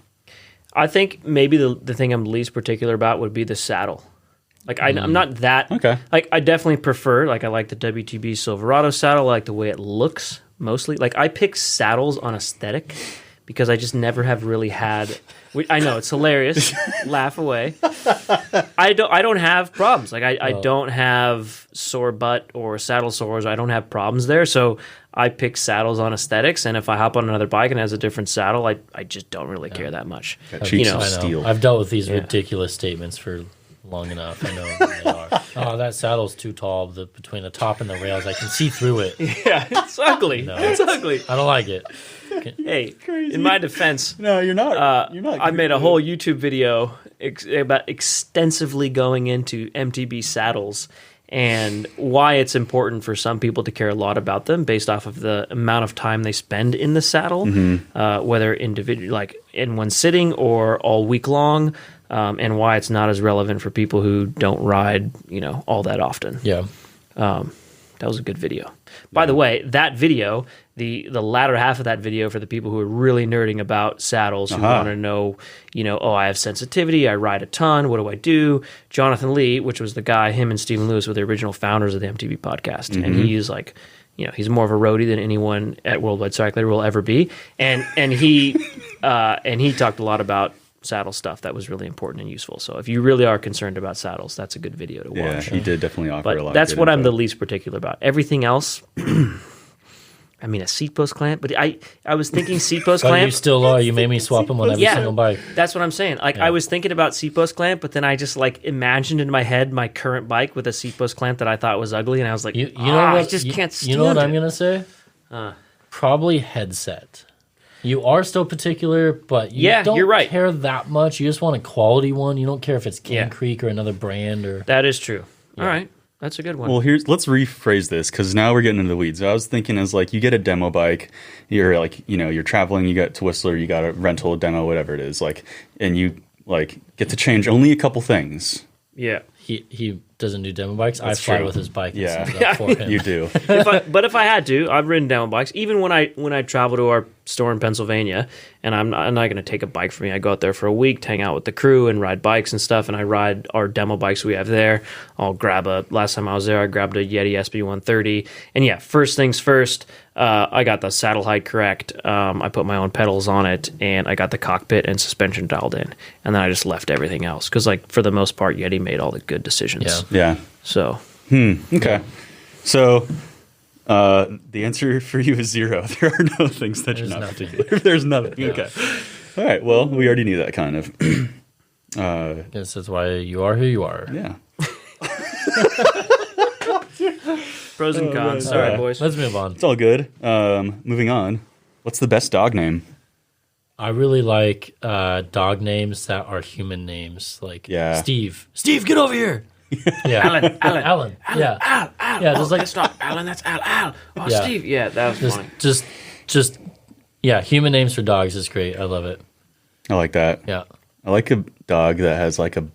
[SPEAKER 2] I think maybe the thing I'm least particular about would be the saddle. Like, I'm not that.
[SPEAKER 1] Okay.
[SPEAKER 2] Like, I definitely prefer, like, I like the WTB Silverado saddle. I like the way it looks, mostly. Like, I pick saddles on aesthetic because I just never have really had. I know, it's hilarious. Laugh away. I don't have problems. Like, I don't have sore butt or saddle sores. I don't have problems there. So I pick saddles on aesthetics. And if I hop on another bike and it has a different saddle, I just don't really care that much.
[SPEAKER 1] Cheeks
[SPEAKER 2] know,
[SPEAKER 1] of
[SPEAKER 3] I know.
[SPEAKER 1] steel.
[SPEAKER 3] I've dealt with these ridiculous statements for long enough. I know what they are. Oh, that saddle's too tall. Between the top and the rails, I can see through it.
[SPEAKER 2] Yeah, it's ugly.
[SPEAKER 3] No.
[SPEAKER 2] It's ugly.
[SPEAKER 3] I don't like it.
[SPEAKER 2] Hey, in my defense,
[SPEAKER 1] No, you're not. You're not.
[SPEAKER 2] I made a whole YouTube video about extensively going into MTB saddles and why it's important for some people to care a lot about them based off of the amount of time they spend in the saddle, whether individual, like in one sitting or all week long, and why it's not as relevant for people who don't ride, all that often.
[SPEAKER 3] Yeah.
[SPEAKER 2] That was a good video. By the way, that video, the latter half of that video for the people who are really nerding about saddles, who want to know, I have sensitivity, I ride a ton, what do I do? Jonathan Lee, which was the guy, him and Stephen Lewis were the original founders of the MTB podcast. And he is like, he's more of a roadie than anyone at Worldwide Cycler will ever be. And he talked a lot about saddle stuff that was really important and useful. So if you really are concerned about saddles, that's a good video to watch.
[SPEAKER 1] Yeah, he did definitely offer a lot.
[SPEAKER 2] But that's
[SPEAKER 1] of good
[SPEAKER 2] what I'm
[SPEAKER 1] info.
[SPEAKER 2] the least particular about. Everything else, I mean, a seat post clamp, but I was thinking seat post
[SPEAKER 3] But
[SPEAKER 2] clamp.
[SPEAKER 3] you still are. You made me swap them on every
[SPEAKER 2] Yeah.
[SPEAKER 3] single bike.
[SPEAKER 2] That's what I'm saying. Like, I was thinking about seat post clamp, but then I just imagined in my head my current bike with a seat post clamp that I thought was ugly, and I was like,
[SPEAKER 3] You know what?
[SPEAKER 2] I just can't stand
[SPEAKER 3] You know what
[SPEAKER 2] it.
[SPEAKER 3] I'm gonna say? Probably headset. You are still particular, but you don't
[SPEAKER 2] you're right.
[SPEAKER 3] care that much. You just want a quality one. You don't care if it's King
[SPEAKER 2] Yeah.
[SPEAKER 3] Creek or another brand or.
[SPEAKER 2] That is true. All right. That's a good one.
[SPEAKER 1] Well, let's rephrase this, because now we're getting into the weeds. I was thinking as like, you get a demo bike, you're like, you're traveling, you got to Whistler, you got a rental, a demo, whatever it is, like, and you like get to change only a couple things.
[SPEAKER 2] yeah.
[SPEAKER 3] He doesn't do demo bikes.
[SPEAKER 1] That's
[SPEAKER 3] I fly
[SPEAKER 1] true.
[SPEAKER 3] with his bike. And
[SPEAKER 1] Yeah.
[SPEAKER 3] set it up for him.
[SPEAKER 1] You do.
[SPEAKER 2] But if I had to, I've ridden demo bikes. Even when I travel to our store in Pennsylvania, and I'm not going to take a bike for me. I go out there for a week, to hang out with the crew, and ride bikes and stuff. And I ride our demo bikes we have there. I'll grab last time I was there, I grabbed a Yeti SB130. And yeah, first things first, I got the saddle height correct. I put my own pedals on it, and I got the cockpit and suspension dialed in. And then I just left everything else because, like, for the most part, Yeti made all the good decisions.
[SPEAKER 3] Yeah.
[SPEAKER 1] Yeah.
[SPEAKER 2] So
[SPEAKER 1] Okay. So the answer for you is 0. There are no things that
[SPEAKER 3] There's
[SPEAKER 1] you're not
[SPEAKER 3] nothing.
[SPEAKER 1] particular. There's nothing. Okay. All right. Well, we already knew that kind of.
[SPEAKER 3] This is why you are who you are.
[SPEAKER 1] Yeah.
[SPEAKER 2] pros and cons.
[SPEAKER 1] man.
[SPEAKER 2] All right,
[SPEAKER 1] Yeah.
[SPEAKER 2] boys.
[SPEAKER 3] Let's move on.
[SPEAKER 1] It's all good. Moving on. What's the best dog name?
[SPEAKER 3] I really like dog names that are human names, like
[SPEAKER 1] Yeah.
[SPEAKER 3] Steve. Steve, get over here. Yeah, Alan. Yeah, yeah. Just like
[SPEAKER 2] That's not Alan. That's Al. Oh,
[SPEAKER 3] Yeah.
[SPEAKER 2] Steve. Yeah, that was funny.
[SPEAKER 3] just yeah. Human names for dogs is great. I love it.
[SPEAKER 1] I like that.
[SPEAKER 3] Yeah.
[SPEAKER 1] I like a dog that has like a.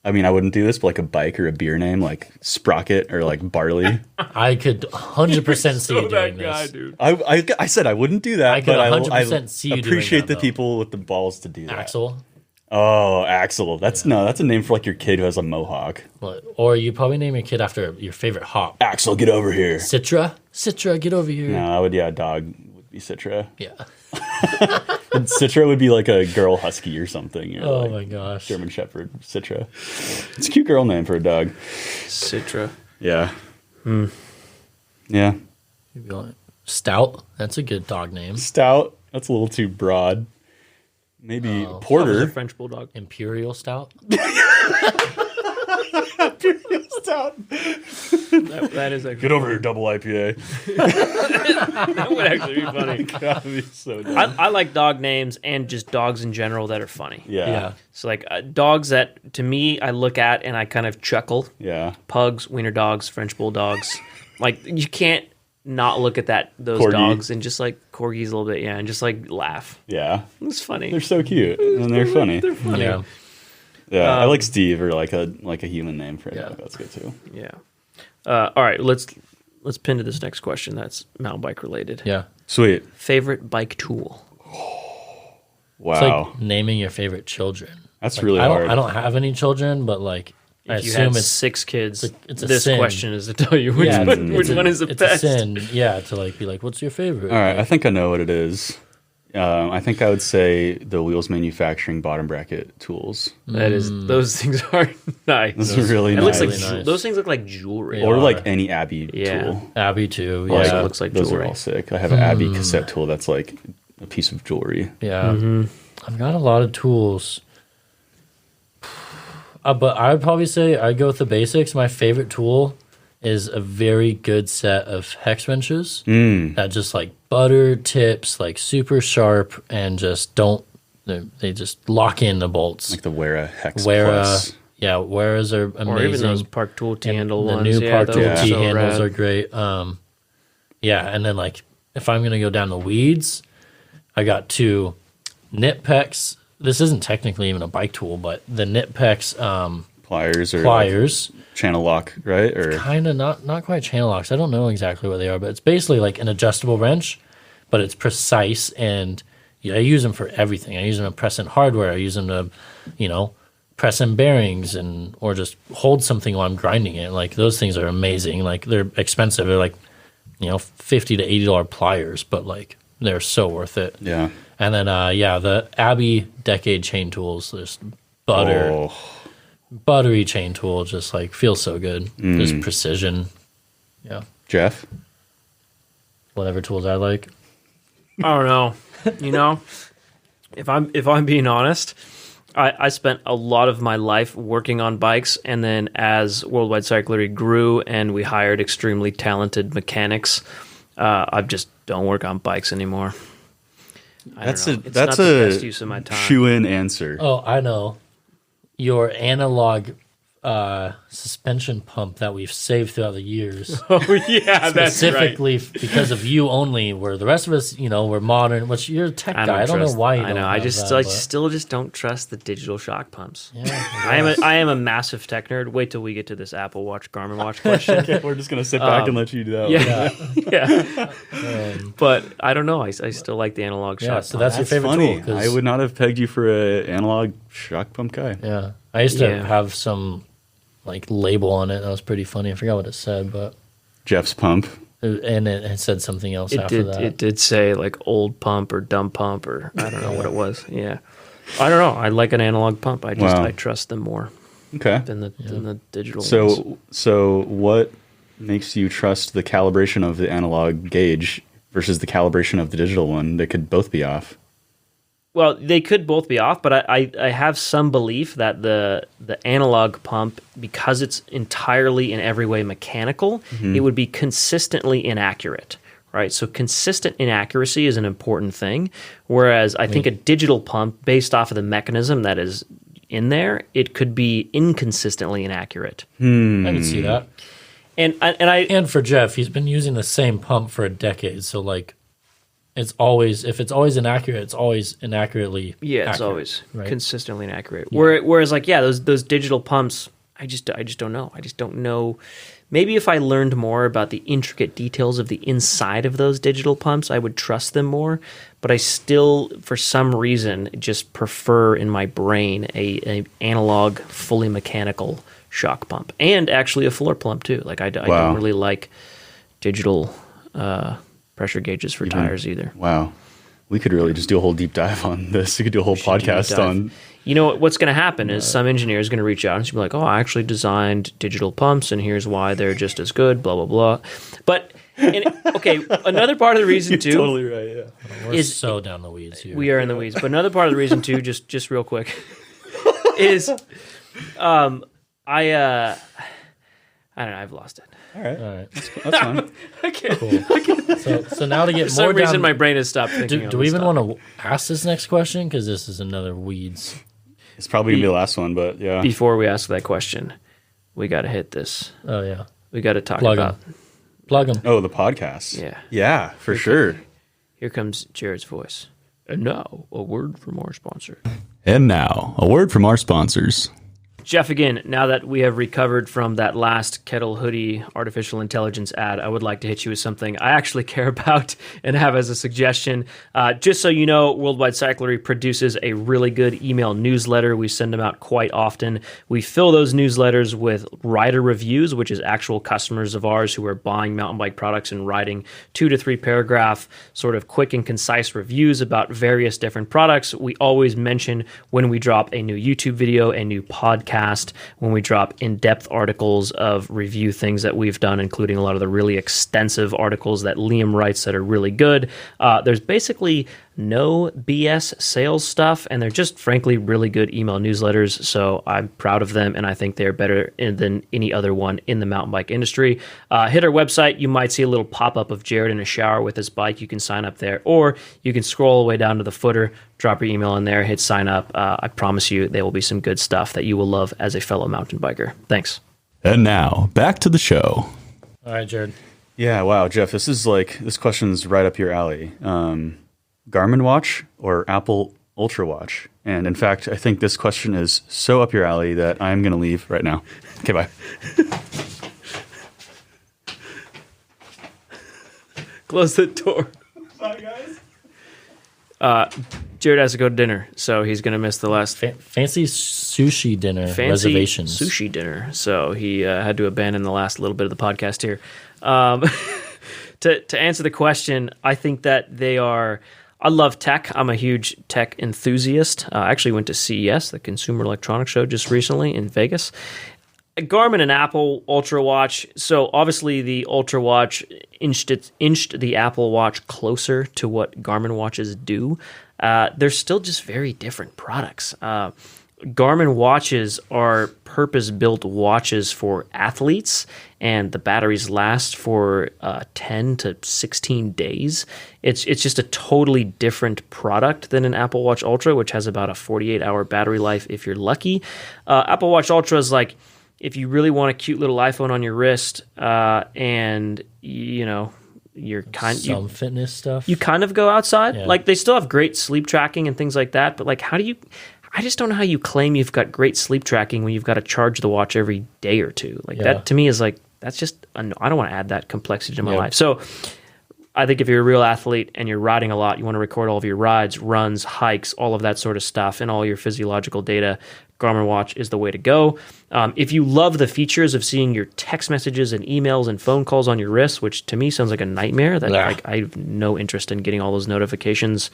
[SPEAKER 1] I mean, I wouldn't do this, but like a bike or a beer name, like Sprocket or like Barley.
[SPEAKER 3] I could 100% see you doing this.
[SPEAKER 2] dude.
[SPEAKER 1] I said I wouldn't do that,
[SPEAKER 3] I could
[SPEAKER 1] but
[SPEAKER 3] 100% see you doing
[SPEAKER 1] appreciate
[SPEAKER 3] that,
[SPEAKER 1] the
[SPEAKER 3] though.
[SPEAKER 1] people with the balls to do that.
[SPEAKER 3] Axel.
[SPEAKER 1] Oh, Axel. That's a name for like your kid who has a mohawk.
[SPEAKER 3] Or you probably name your kid after your favorite hop.
[SPEAKER 1] Axel, get over here.
[SPEAKER 3] Citra, get over here.
[SPEAKER 1] No, I would. Yeah, a dog would be Citra.
[SPEAKER 3] Yeah.
[SPEAKER 1] And Citra would be like a girl husky or something. Or
[SPEAKER 3] Oh
[SPEAKER 1] like
[SPEAKER 3] my gosh.
[SPEAKER 1] German Shepherd, Citra. It's a cute girl name for a dog.
[SPEAKER 2] Citra.
[SPEAKER 1] Yeah. Yeah.
[SPEAKER 3] Maybe on it. Stout. That's a good dog name.
[SPEAKER 1] Stout. That's a little too broad. Maybe
[SPEAKER 2] That was a
[SPEAKER 1] Porter.
[SPEAKER 2] French bulldog.
[SPEAKER 3] Imperial Stout.
[SPEAKER 1] Stout.
[SPEAKER 2] That is actually
[SPEAKER 1] Get over here, double IPA.
[SPEAKER 2] that would actually be funny.
[SPEAKER 1] That'd be so dumb.
[SPEAKER 2] I like dog names and just dogs in general that are funny.
[SPEAKER 1] Yeah.
[SPEAKER 2] So like dogs that to me I look at and I kind of chuckle.
[SPEAKER 1] Yeah.
[SPEAKER 2] Pugs, wiener dogs, French bulldogs. Like you can't not look at those
[SPEAKER 1] Corgi.
[SPEAKER 2] dogs and just like corgis a little bit, yeah, and just like laugh.
[SPEAKER 1] Yeah.
[SPEAKER 2] It's funny.
[SPEAKER 1] They're so cute and they're funny.
[SPEAKER 2] They're funny.
[SPEAKER 3] Yeah.
[SPEAKER 1] Yeah. I like Steve or like a human name for a
[SPEAKER 3] Yeah.
[SPEAKER 1] dog. That's good too.
[SPEAKER 2] Yeah. All right, let's pin to this next question that's mountain bike related.
[SPEAKER 3] Yeah.
[SPEAKER 1] Sweet.
[SPEAKER 2] Favorite bike tool?
[SPEAKER 1] Wow.
[SPEAKER 3] It's like naming your favorite children.
[SPEAKER 1] That's
[SPEAKER 3] Like,
[SPEAKER 1] really
[SPEAKER 3] I
[SPEAKER 1] hard.
[SPEAKER 3] don't have any children, but like I
[SPEAKER 2] If you
[SPEAKER 3] assume
[SPEAKER 2] had
[SPEAKER 3] it's
[SPEAKER 2] 6 kids,
[SPEAKER 3] it's a
[SPEAKER 2] this
[SPEAKER 3] sin.
[SPEAKER 2] question is to tell you which
[SPEAKER 3] yeah,
[SPEAKER 2] one, which
[SPEAKER 3] it's
[SPEAKER 2] one is the
[SPEAKER 3] it's
[SPEAKER 2] best.
[SPEAKER 3] a sin. Yeah, to like be like, what's your favorite?
[SPEAKER 1] All right. I think I know what it is. I think I would say the Wheels Manufacturing bottom bracket tools.
[SPEAKER 2] That is, those things are nice.
[SPEAKER 1] This is really
[SPEAKER 2] It
[SPEAKER 1] nice.
[SPEAKER 2] looks like
[SPEAKER 3] Really nice.
[SPEAKER 2] those things look like jewelry.
[SPEAKER 3] Yeah.
[SPEAKER 1] Or
[SPEAKER 3] are.
[SPEAKER 1] like any Abbey
[SPEAKER 2] Yeah.
[SPEAKER 1] tool.
[SPEAKER 3] Abby too.
[SPEAKER 2] Also
[SPEAKER 3] Yeah.
[SPEAKER 2] looks like
[SPEAKER 1] Those
[SPEAKER 2] jewelry.
[SPEAKER 1] are all sick. I have an Abbey cassette tool that's like a piece of jewelry.
[SPEAKER 3] Yeah. I've got a lot of tools. But I would probably say I go with the basics. My favorite tool is a very good set of hex wrenches that just like butter tips, like super sharp, and just don't, they just lock in the bolts.
[SPEAKER 1] Like the Wera Hex
[SPEAKER 3] Wera,
[SPEAKER 1] Plus.
[SPEAKER 3] yeah, Wera's are amazing.
[SPEAKER 2] Or even those Park Tool T-handle
[SPEAKER 3] The
[SPEAKER 2] ones.
[SPEAKER 3] new
[SPEAKER 2] yeah,
[SPEAKER 3] Park
[SPEAKER 2] those
[SPEAKER 3] Tool
[SPEAKER 2] are
[SPEAKER 3] T
[SPEAKER 2] so
[SPEAKER 3] handles
[SPEAKER 2] rad.
[SPEAKER 3] are great. Yeah, and then like if I'm gonna go down the weeds, I got 2 Nitpex. This isn't technically even a bike tool, but the Nitpex
[SPEAKER 1] Pliers or
[SPEAKER 3] pliers,
[SPEAKER 1] like channel lock, right? Or
[SPEAKER 3] kind of not quite channel locks. I don't know exactly what they are, but it's basically like an adjustable wrench, but it's precise, and yeah, I use them for everything. I use them to press in hardware. I use them to, press in bearings or just hold something while I'm grinding it. Like those things are amazing. Like they're expensive. They're like, $50 to $80 pliers, but like they're so worth it.
[SPEAKER 1] yeah.
[SPEAKER 3] And then the Abbey Decade chain tools, just buttery chain tool, just like feels so good. Just precision. Yeah.
[SPEAKER 1] Jeff?
[SPEAKER 3] Whatever tools I like.
[SPEAKER 2] I don't know. If I'm being honest, I spent a lot of my life working on bikes, and then as Worldwide Cyclery grew and we hired extremely talented mechanics, I just don't work on bikes anymore.
[SPEAKER 1] That's
[SPEAKER 2] don't know. It's
[SPEAKER 1] that's
[SPEAKER 2] not the
[SPEAKER 1] a
[SPEAKER 2] best use of my time.
[SPEAKER 1] shoe-in answer.
[SPEAKER 3] Oh, I know. Your analog suspension pump that we've saved throughout the years.
[SPEAKER 2] Oh yeah, that's right.
[SPEAKER 3] Specifically because of you only, where the rest of us, we're modern. Which you're a tech guy. I don't know why you don't.
[SPEAKER 2] I still just don't trust the digital shock pumps. Yeah, I am a massive tech nerd. Wait till we get to this Apple Watch, Garmin Watch question.
[SPEAKER 1] Okay, we're just gonna sit back and let you do that.
[SPEAKER 2] Yeah. But I don't know. I still like the analog shock.
[SPEAKER 3] So that's your favorite
[SPEAKER 1] funny.
[SPEAKER 3] tool.
[SPEAKER 1] I would not have pegged you for an analog shock pump guy.
[SPEAKER 3] Yeah, I used to have some label on it. That was pretty funny. I forgot what it said, but
[SPEAKER 1] Jeff's pump.
[SPEAKER 3] And it said something else after that.
[SPEAKER 2] It did say old pump or dumb pump or I don't know what it was. Yeah, I don't know. I like an analog pump. I trust them more.
[SPEAKER 1] Okay.
[SPEAKER 2] Than the digital.
[SPEAKER 1] So what makes you trust the calibration of the analog gauge versus the calibration of the digital one? They could both be off.
[SPEAKER 2] Well, they could both be off, but I have some belief that the analog pump, because it's entirely in every way mechanical, it would be consistently inaccurate, right? So consistent inaccuracy is an important thing, whereas I think a digital pump, based off of the mechanism that is in there, it could be inconsistently inaccurate.
[SPEAKER 3] I can see that.
[SPEAKER 2] And
[SPEAKER 3] for Jeff, he's been using the same pump for a decade, so if it's always inaccurate, it's always inaccurately
[SPEAKER 2] it's
[SPEAKER 3] accurate,
[SPEAKER 2] always
[SPEAKER 3] right?
[SPEAKER 2] consistently inaccurate. Yeah. Whereas those digital pumps, I just don't know. I just don't know. Maybe if I learned more about the intricate details of the inside of those digital pumps, I would trust them more. But I still, for some reason, just prefer in my brain a analog, fully mechanical shock pump, and actually a floor pump too. I don't really like digital pressure gauges for tires either.
[SPEAKER 1] Wow. We could really just do a whole deep dive on this. We could do a whole podcast on...
[SPEAKER 2] You know, what's going to happen is some engineer is going to reach out and be like, I actually designed digital pumps, and here's why they're just as good, blah, blah, blah. But, another part of the reason, too...
[SPEAKER 1] You're totally right, yeah.
[SPEAKER 3] We're so down the weeds here.
[SPEAKER 2] We are in the weeds. But another part of the reason, too, just real quick, is I don't know, I've lost it.
[SPEAKER 1] All right. That's fine.
[SPEAKER 2] Cool.
[SPEAKER 3] So now to get
[SPEAKER 2] For some reason, my brain has stopped thinking.
[SPEAKER 3] Do we even want to ask this next question? Because this is another weeds.
[SPEAKER 1] It's probably going to be the last one, but yeah.
[SPEAKER 2] Before we ask that question, we got to hit this.
[SPEAKER 3] Oh, yeah.
[SPEAKER 2] We got to talk
[SPEAKER 3] Plug
[SPEAKER 2] about...
[SPEAKER 3] Plug them.
[SPEAKER 1] Oh, the podcast.
[SPEAKER 2] Yeah.
[SPEAKER 1] Yeah, for sure.
[SPEAKER 2] Here comes Jared's voice. And now, a word from our sponsor.
[SPEAKER 1] And now, a word from our sponsors.
[SPEAKER 2] Jeff, again, now that we have recovered from that last Kettle Hoodie artificial intelligence ad, I would like to hit you with something I actually care about and have as a suggestion. Just so you know, Worldwide Cyclery produces a really good email newsletter. We send them out quite often. We fill those newsletters with rider reviews, which is actual customers of ours who are buying mountain bike products and writing 2 to 3 paragraph, sort of quick and concise reviews about various different products. We always mention when we drop a new YouTube video, a new podcast, when we drop in-depth articles of review things that we've done, including a lot of the really extensive articles that Liam writes that are really good. There's basically no BS sales stuff, and they're just frankly really good email newsletters, so I'm proud of them, and I think they're better than any other one in the mountain bike industry. Hit our website. You might see a little pop-up of Jared in a shower with his bike. You can sign up there, or you can scroll all the way down to the footer, drop your email in there, hit sign up. I promise you there will be some good stuff that you will love as a fellow mountain biker. Thanks.
[SPEAKER 1] And now, back to the show.
[SPEAKER 3] All right, Jared.
[SPEAKER 1] Yeah, wow, Jeff, this question's right up your alley. Garmin watch or Apple Ultra watch? And in fact, I think this question is so up your alley that I'm going to leave right now. Okay, bye.
[SPEAKER 2] Close the door.
[SPEAKER 1] Bye, guys.
[SPEAKER 2] Jared has to go to dinner, so he's going to miss the last
[SPEAKER 3] fancy sushi dinner reservations.
[SPEAKER 2] Sushi dinner. So he had to abandon the last little bit of the podcast here. To answer the question, I think that they are... I love tech. I'm a huge tech enthusiast. I actually went to CES, the Consumer Electronics Show, just recently in Vegas. Garmin and Apple Ultra Watch. So obviously the Ultra Watch inched the Apple Watch closer to what Garmin watches do. They're still just very different products. Garmin watches are purpose-built watches for athletes, and the batteries last for 10 to 16 days. It's just a totally different product than an Apple Watch Ultra, which has about a 48-hour battery life if you're lucky. Apple Watch Ultra is if you really want a cute little iPhone on your wrist, and you're
[SPEAKER 3] some fitness stuff,
[SPEAKER 2] you kind of go outside.
[SPEAKER 3] Yeah.
[SPEAKER 2] Like they still have great sleep tracking and things like that, but like I just don't know how you claim you've got great sleep tracking when you've got to charge the watch every day or two. Like that to me is like, that's just, I don't want to add that complexity to my life. So I think if you're a real athlete and you're riding a lot, you want to record all of your rides, runs, hikes, all of that sort of stuff, and all your physiological data, Garmin watch is the way to go. If you love the features of seeing your text messages and emails and phone calls on your wrist, which to me sounds like a nightmare, that like I have no interest in getting all those notifications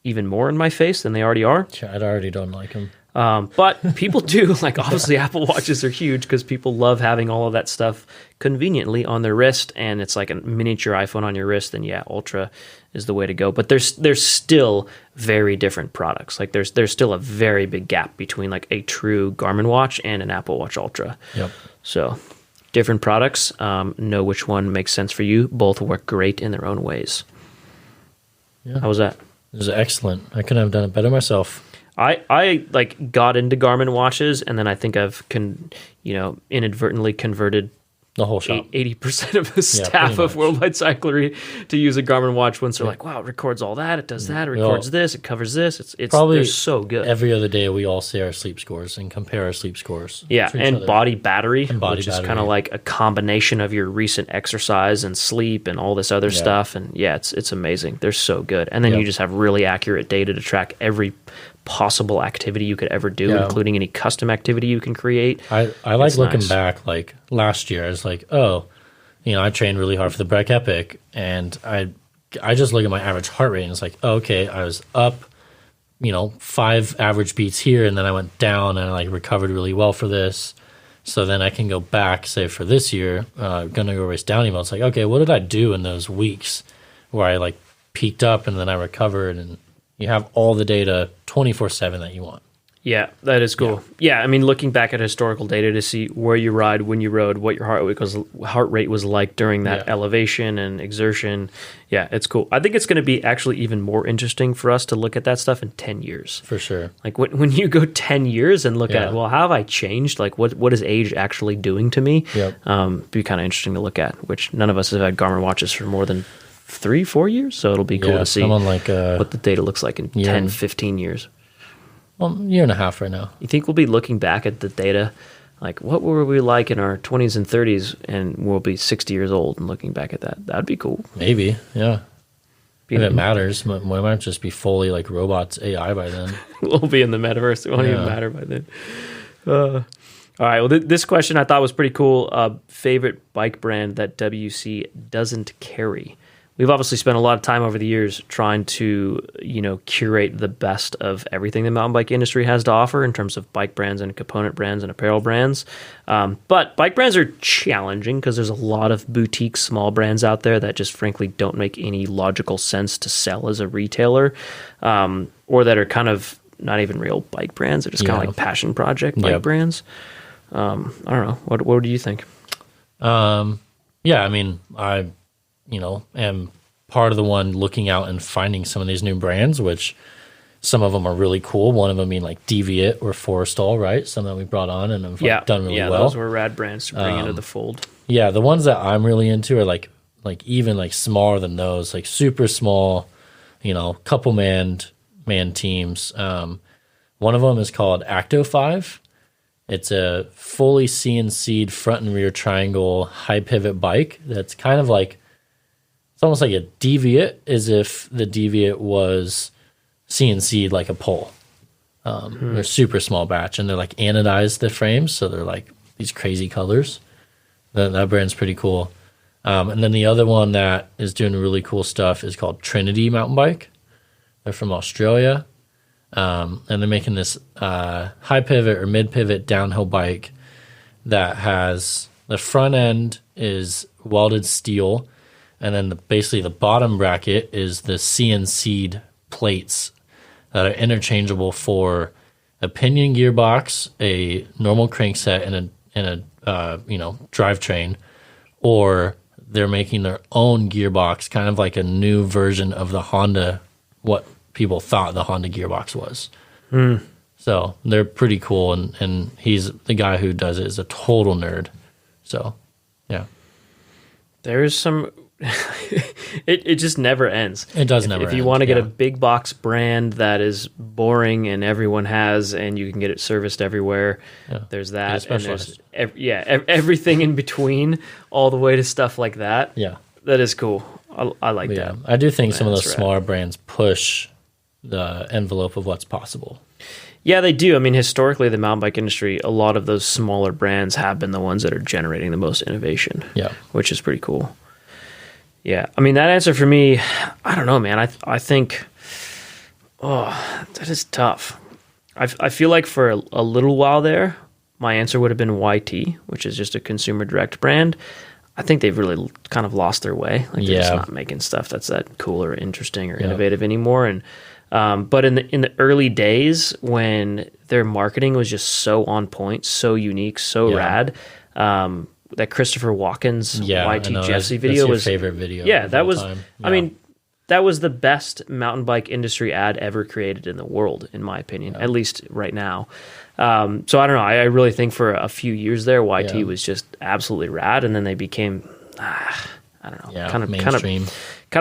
[SPEAKER 2] even more in my face than they already are.
[SPEAKER 3] I already don't like them.
[SPEAKER 2] But people do, like obviously Apple Watches are huge because people love having all of that stuff conveniently on their wrist, and it's like a miniature iPhone on your wrist, then yeah, Ultra is the way to go. But there's still very different products. Like there's still a very big gap between like a true Garmin watch and an Apple Watch Ultra.
[SPEAKER 3] Yep.
[SPEAKER 2] So different products, know which one makes sense for you. Both work great in their own ways.
[SPEAKER 3] Yeah.
[SPEAKER 2] How was that?
[SPEAKER 3] It was excellent. I couldn't have done it better myself.
[SPEAKER 2] I like got into Garmin watches, and then I think I've inadvertently converted
[SPEAKER 3] The whole shop.
[SPEAKER 2] 80% of the staff of Worldwide Cyclery to use a Garmin watch once they're like, wow, it records all that, it does that, it records this, it covers this. It's
[SPEAKER 3] probably
[SPEAKER 2] they're so good.
[SPEAKER 3] Every other day we all say our sleep scores and compare our sleep scores.
[SPEAKER 2] Yeah, and
[SPEAKER 3] other.
[SPEAKER 2] body battery,
[SPEAKER 3] Body
[SPEAKER 2] which is
[SPEAKER 3] battery.
[SPEAKER 2] kind of like a combination of your recent exercise and sleep and all this other stuff. And yeah, it's amazing. They're so good. And then you just have really accurate data to track every possible activity you could ever do, including any custom activity you can create.
[SPEAKER 3] I like looking back, like last year, I was like, oh, I trained really hard for the Breck Epic, and I just look at my average heart rate, and it's like, oh, okay, I was up, 5 average beats here, and then I went down, and I like recovered really well for this. So then I can go back, say for this year, gonna go race down email. It's like, okay, what did I do in those weeks where I like peaked up and then I recovered, and you have all the data 24/7 that you want.
[SPEAKER 2] Yeah, that is cool. Yeah, I mean, looking back at historical data to see where you ride, when you rode, what your heart rate was like during that elevation and exertion. Yeah, it's cool. I think it's going to be actually even more interesting for us to look at that stuff in 10 years.
[SPEAKER 3] For sure.
[SPEAKER 2] Like when you go 10 years and look at, well, how have I changed? Like what is age actually doing to me?
[SPEAKER 3] Yep.
[SPEAKER 2] Be kind of interesting to look at, which none of us have had Garmin watches for more than 3-4 years. So it'll be cool to see what the data looks like in 10, 15 years.
[SPEAKER 3] Well, year and a half right now.
[SPEAKER 2] You think we'll be looking back at the data, like what were we like in our 20s and 30s, and we'll be 60 years old and looking back at that? That'd be cool.
[SPEAKER 3] Maybe, yeah. If it matters, we might just be fully like robots, AI by then.
[SPEAKER 2] We'll be in the metaverse. It won't even matter by then. All right. Well, this question I thought was pretty cool. Favorite bike brand that WC doesn't carry? We've obviously spent a lot of time over the years trying to, curate the best of everything the mountain bike industry has to offer in terms of bike brands and component brands and apparel brands. But bike brands are challenging because there's a lot of boutique small brands out there that just frankly don't make any logical sense to sell as a retailer, or that are kind of not even real bike brands. They're just kind of like passion project bike brands. I don't know. What do you think?
[SPEAKER 3] Yeah, I mean, I am part of the one looking out and finding some of these new brands, which some of them are really cool. One of them being like Deviate or Forestall, right? Some that we brought on and have done really well.
[SPEAKER 2] Yeah, those were rad brands to bring into the fold.
[SPEAKER 3] Yeah, the ones that I'm really into are like even like smaller than those, like super small, couple man teams. One of them is called Acto 5. It's a fully CNC'd front and rear triangle high pivot bike that's kind of like, it's almost like a Deviate, as if the Deviate was CNC'd like a pole. They're super small batch, and they're like anodized, the frames, so they're like these crazy colors. That brand's pretty cool. And then the other one that is doing really cool stuff is called Trinity Mountain Bike. They're from Australia, and they're making this high pivot or mid pivot downhill bike that has the front end is welded steel. And then basically the bottom bracket is the CNC'd plates that are interchangeable for a pinion gearbox, a normal crankset, and a drivetrain, or they're making their own gearbox, kind of like a new version of the Honda, what people thought the Honda gearbox was. So they're pretty cool, and he's the guy who does it is a total nerd. So, yeah.
[SPEAKER 2] There's some... it just never ends.
[SPEAKER 3] It does never
[SPEAKER 2] If you
[SPEAKER 3] end,
[SPEAKER 2] want to get
[SPEAKER 3] yeah.
[SPEAKER 2] a big box brand that is boring and everyone has, and you can get it serviced everywhere, there's that. And there's everything in between, all the way to stuff like that.
[SPEAKER 3] Yeah.
[SPEAKER 2] That is cool. I like
[SPEAKER 3] But
[SPEAKER 2] that.
[SPEAKER 3] I do think some of
[SPEAKER 2] That's
[SPEAKER 3] those
[SPEAKER 2] rad.
[SPEAKER 3] smaller brands push the envelope of what's possible.
[SPEAKER 2] Yeah, they do. I mean, historically, the mountain bike industry, a lot of those smaller brands have been the ones that are generating the most innovation.
[SPEAKER 3] Yeah.
[SPEAKER 2] Which is pretty cool. Yeah. I mean, that answer for me, I don't know, man. I think, that is tough. I feel like for a little while there, my answer would have been YT, which is just a consumer direct brand. I think they've really kind of lost their way. Like they're just not making stuff that's that cool or interesting or innovative anymore. And but in the early days when their marketing was just so on point, so unique, so rad, that Christopher Walken's YT Jesse video was
[SPEAKER 3] your favorite video.
[SPEAKER 2] Yeah, that was.
[SPEAKER 3] Time.
[SPEAKER 2] I mean, that was the best mountain bike industry ad ever created in the world, in my opinion, at least right now. So I don't know. I really think for a few years there, YT was just absolutely rad, and then they became, I don't know, kind of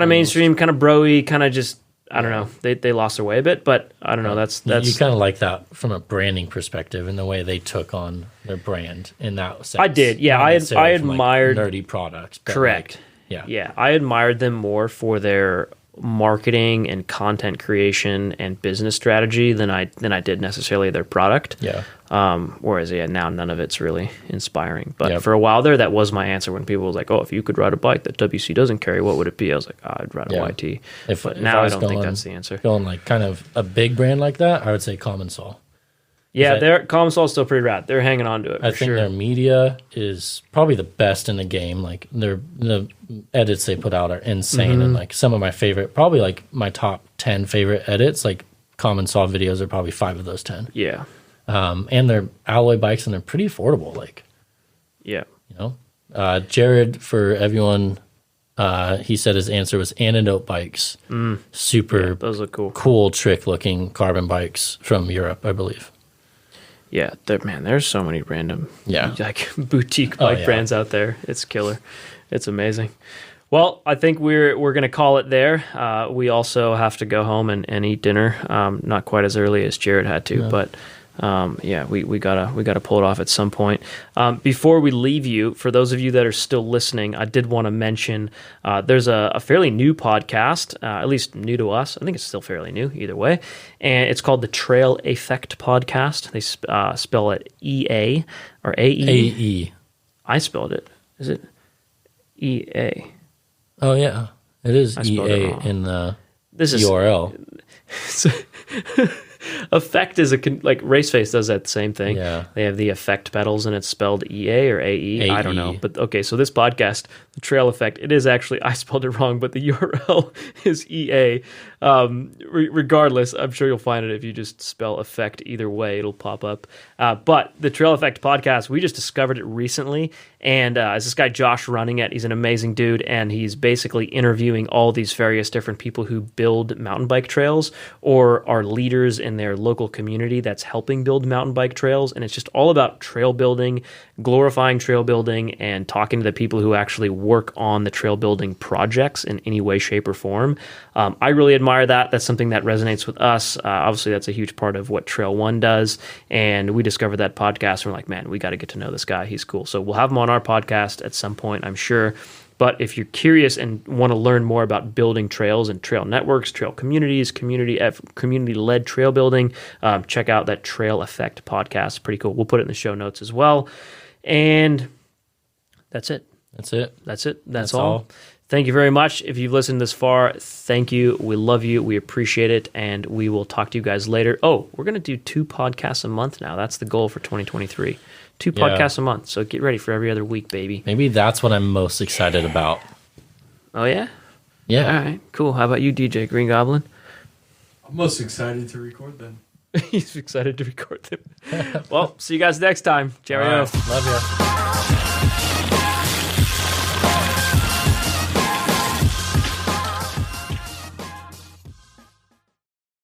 [SPEAKER 2] mainstream, kind of bro-y, kind of just. I don't know. They lost their way a bit, but I don't know. That's
[SPEAKER 3] you kind of like that from a branding perspective and the way they took on their brand in that sense.
[SPEAKER 2] I did, yeah. I admired
[SPEAKER 3] nerdy products.
[SPEAKER 2] Correct. Yeah. I admired them more for their marketing and content creation and business strategy than I did necessarily their product.
[SPEAKER 3] Yeah.
[SPEAKER 2] Whereas now none of it's really inspiring. But for a while there, that was my answer when people were like, "Oh, if you could ride a bike that WC doesn't carry, what would it be?" I was like, I'd ride a YT. But now I don't think that's the answer.
[SPEAKER 3] Going like kind of a big brand like that, I would say Common Sol.
[SPEAKER 2] Yeah, their Common Sol is still pretty rad. They're hanging on to it.
[SPEAKER 3] I think their media is probably the best in the game. Like the edits they put out are insane, and like some of my favorite, probably like my top 10 favorite edits, like Common Sol videos are probably 5 of those 10.
[SPEAKER 2] Yeah.
[SPEAKER 3] And they're alloy bikes, and they're pretty affordable. Like,
[SPEAKER 2] yeah,
[SPEAKER 3] you know, Jared, for everyone, he said his answer was Antidote bikes. Super,
[SPEAKER 2] those look
[SPEAKER 3] cool trick looking carbon bikes from Europe, I believe.
[SPEAKER 2] Yeah, there's so many random like boutique bike brands out there. It's killer. It's amazing. Well, I think we're going to call it there. We also have to go home and eat dinner. Not quite as early as Jared had to, but we gotta pull it off at some point. Before we leave you, for those of you that are still listening, I did want to mention there's a fairly new podcast, at least new to us. I think it's still fairly new either way, and it's called the Trail Effect Podcast. They spell it EA or AE.
[SPEAKER 3] AE.
[SPEAKER 2] I spelled it. Is it EA?
[SPEAKER 3] Oh yeah, it is
[SPEAKER 2] I spelled
[SPEAKER 3] EA
[SPEAKER 2] it wrong.
[SPEAKER 3] in the
[SPEAKER 2] This
[SPEAKER 3] URL.
[SPEAKER 2] Effect is like Raceface does that same thing.
[SPEAKER 3] Yeah.
[SPEAKER 2] They have the effect pedals and it's spelled EA or AE. I don't know. But okay, so this podcast, the Trail Effect, it is actually, I spelled it wrong, but the URL is EA. Regardless, I'm sure you'll find it if you just spell effect either way, it'll pop up. But the Trail Effect podcast, we just discovered it recently. And as this guy Josh running it, he's an amazing dude, and he's basically interviewing all these various different people who build mountain bike trails or are leaders in their local community that's helping build mountain bike trails. And it's just all about trail building, glorifying trail building, and talking to the people who actually work on the trail building projects in any way, shape, or form. I really admire that. That's something that resonates with us. Obviously, that's a huge part of what Trail One does. And we discovered that podcast. And we're like, man, we got to get to know this guy. He's cool. So we'll have him on our podcast at some point, I'm sure. But if you're curious and want to learn more about building trails and trail networks, trail communities, community-led trail building, check out that Trail Effect podcast. Pretty cool. We'll put it in the show notes as well. And that's it. That's all. Thank you very much. If you've listened this far, thank you. We love you. We appreciate it. And we will talk to you guys later. Oh, we're going to do 2 podcasts a month now. That's the goal for 2023. 2 podcasts a month. So get ready for every other week, baby.
[SPEAKER 3] Maybe that's what I'm most excited about.
[SPEAKER 2] Oh, yeah?
[SPEAKER 3] Yeah.
[SPEAKER 2] All right, cool. How about you, DJ Green Goblin?
[SPEAKER 4] I'm most excited to record them.
[SPEAKER 2] He's excited to record them. Well, see you guys next time. Cheerio.
[SPEAKER 3] All right. Love you.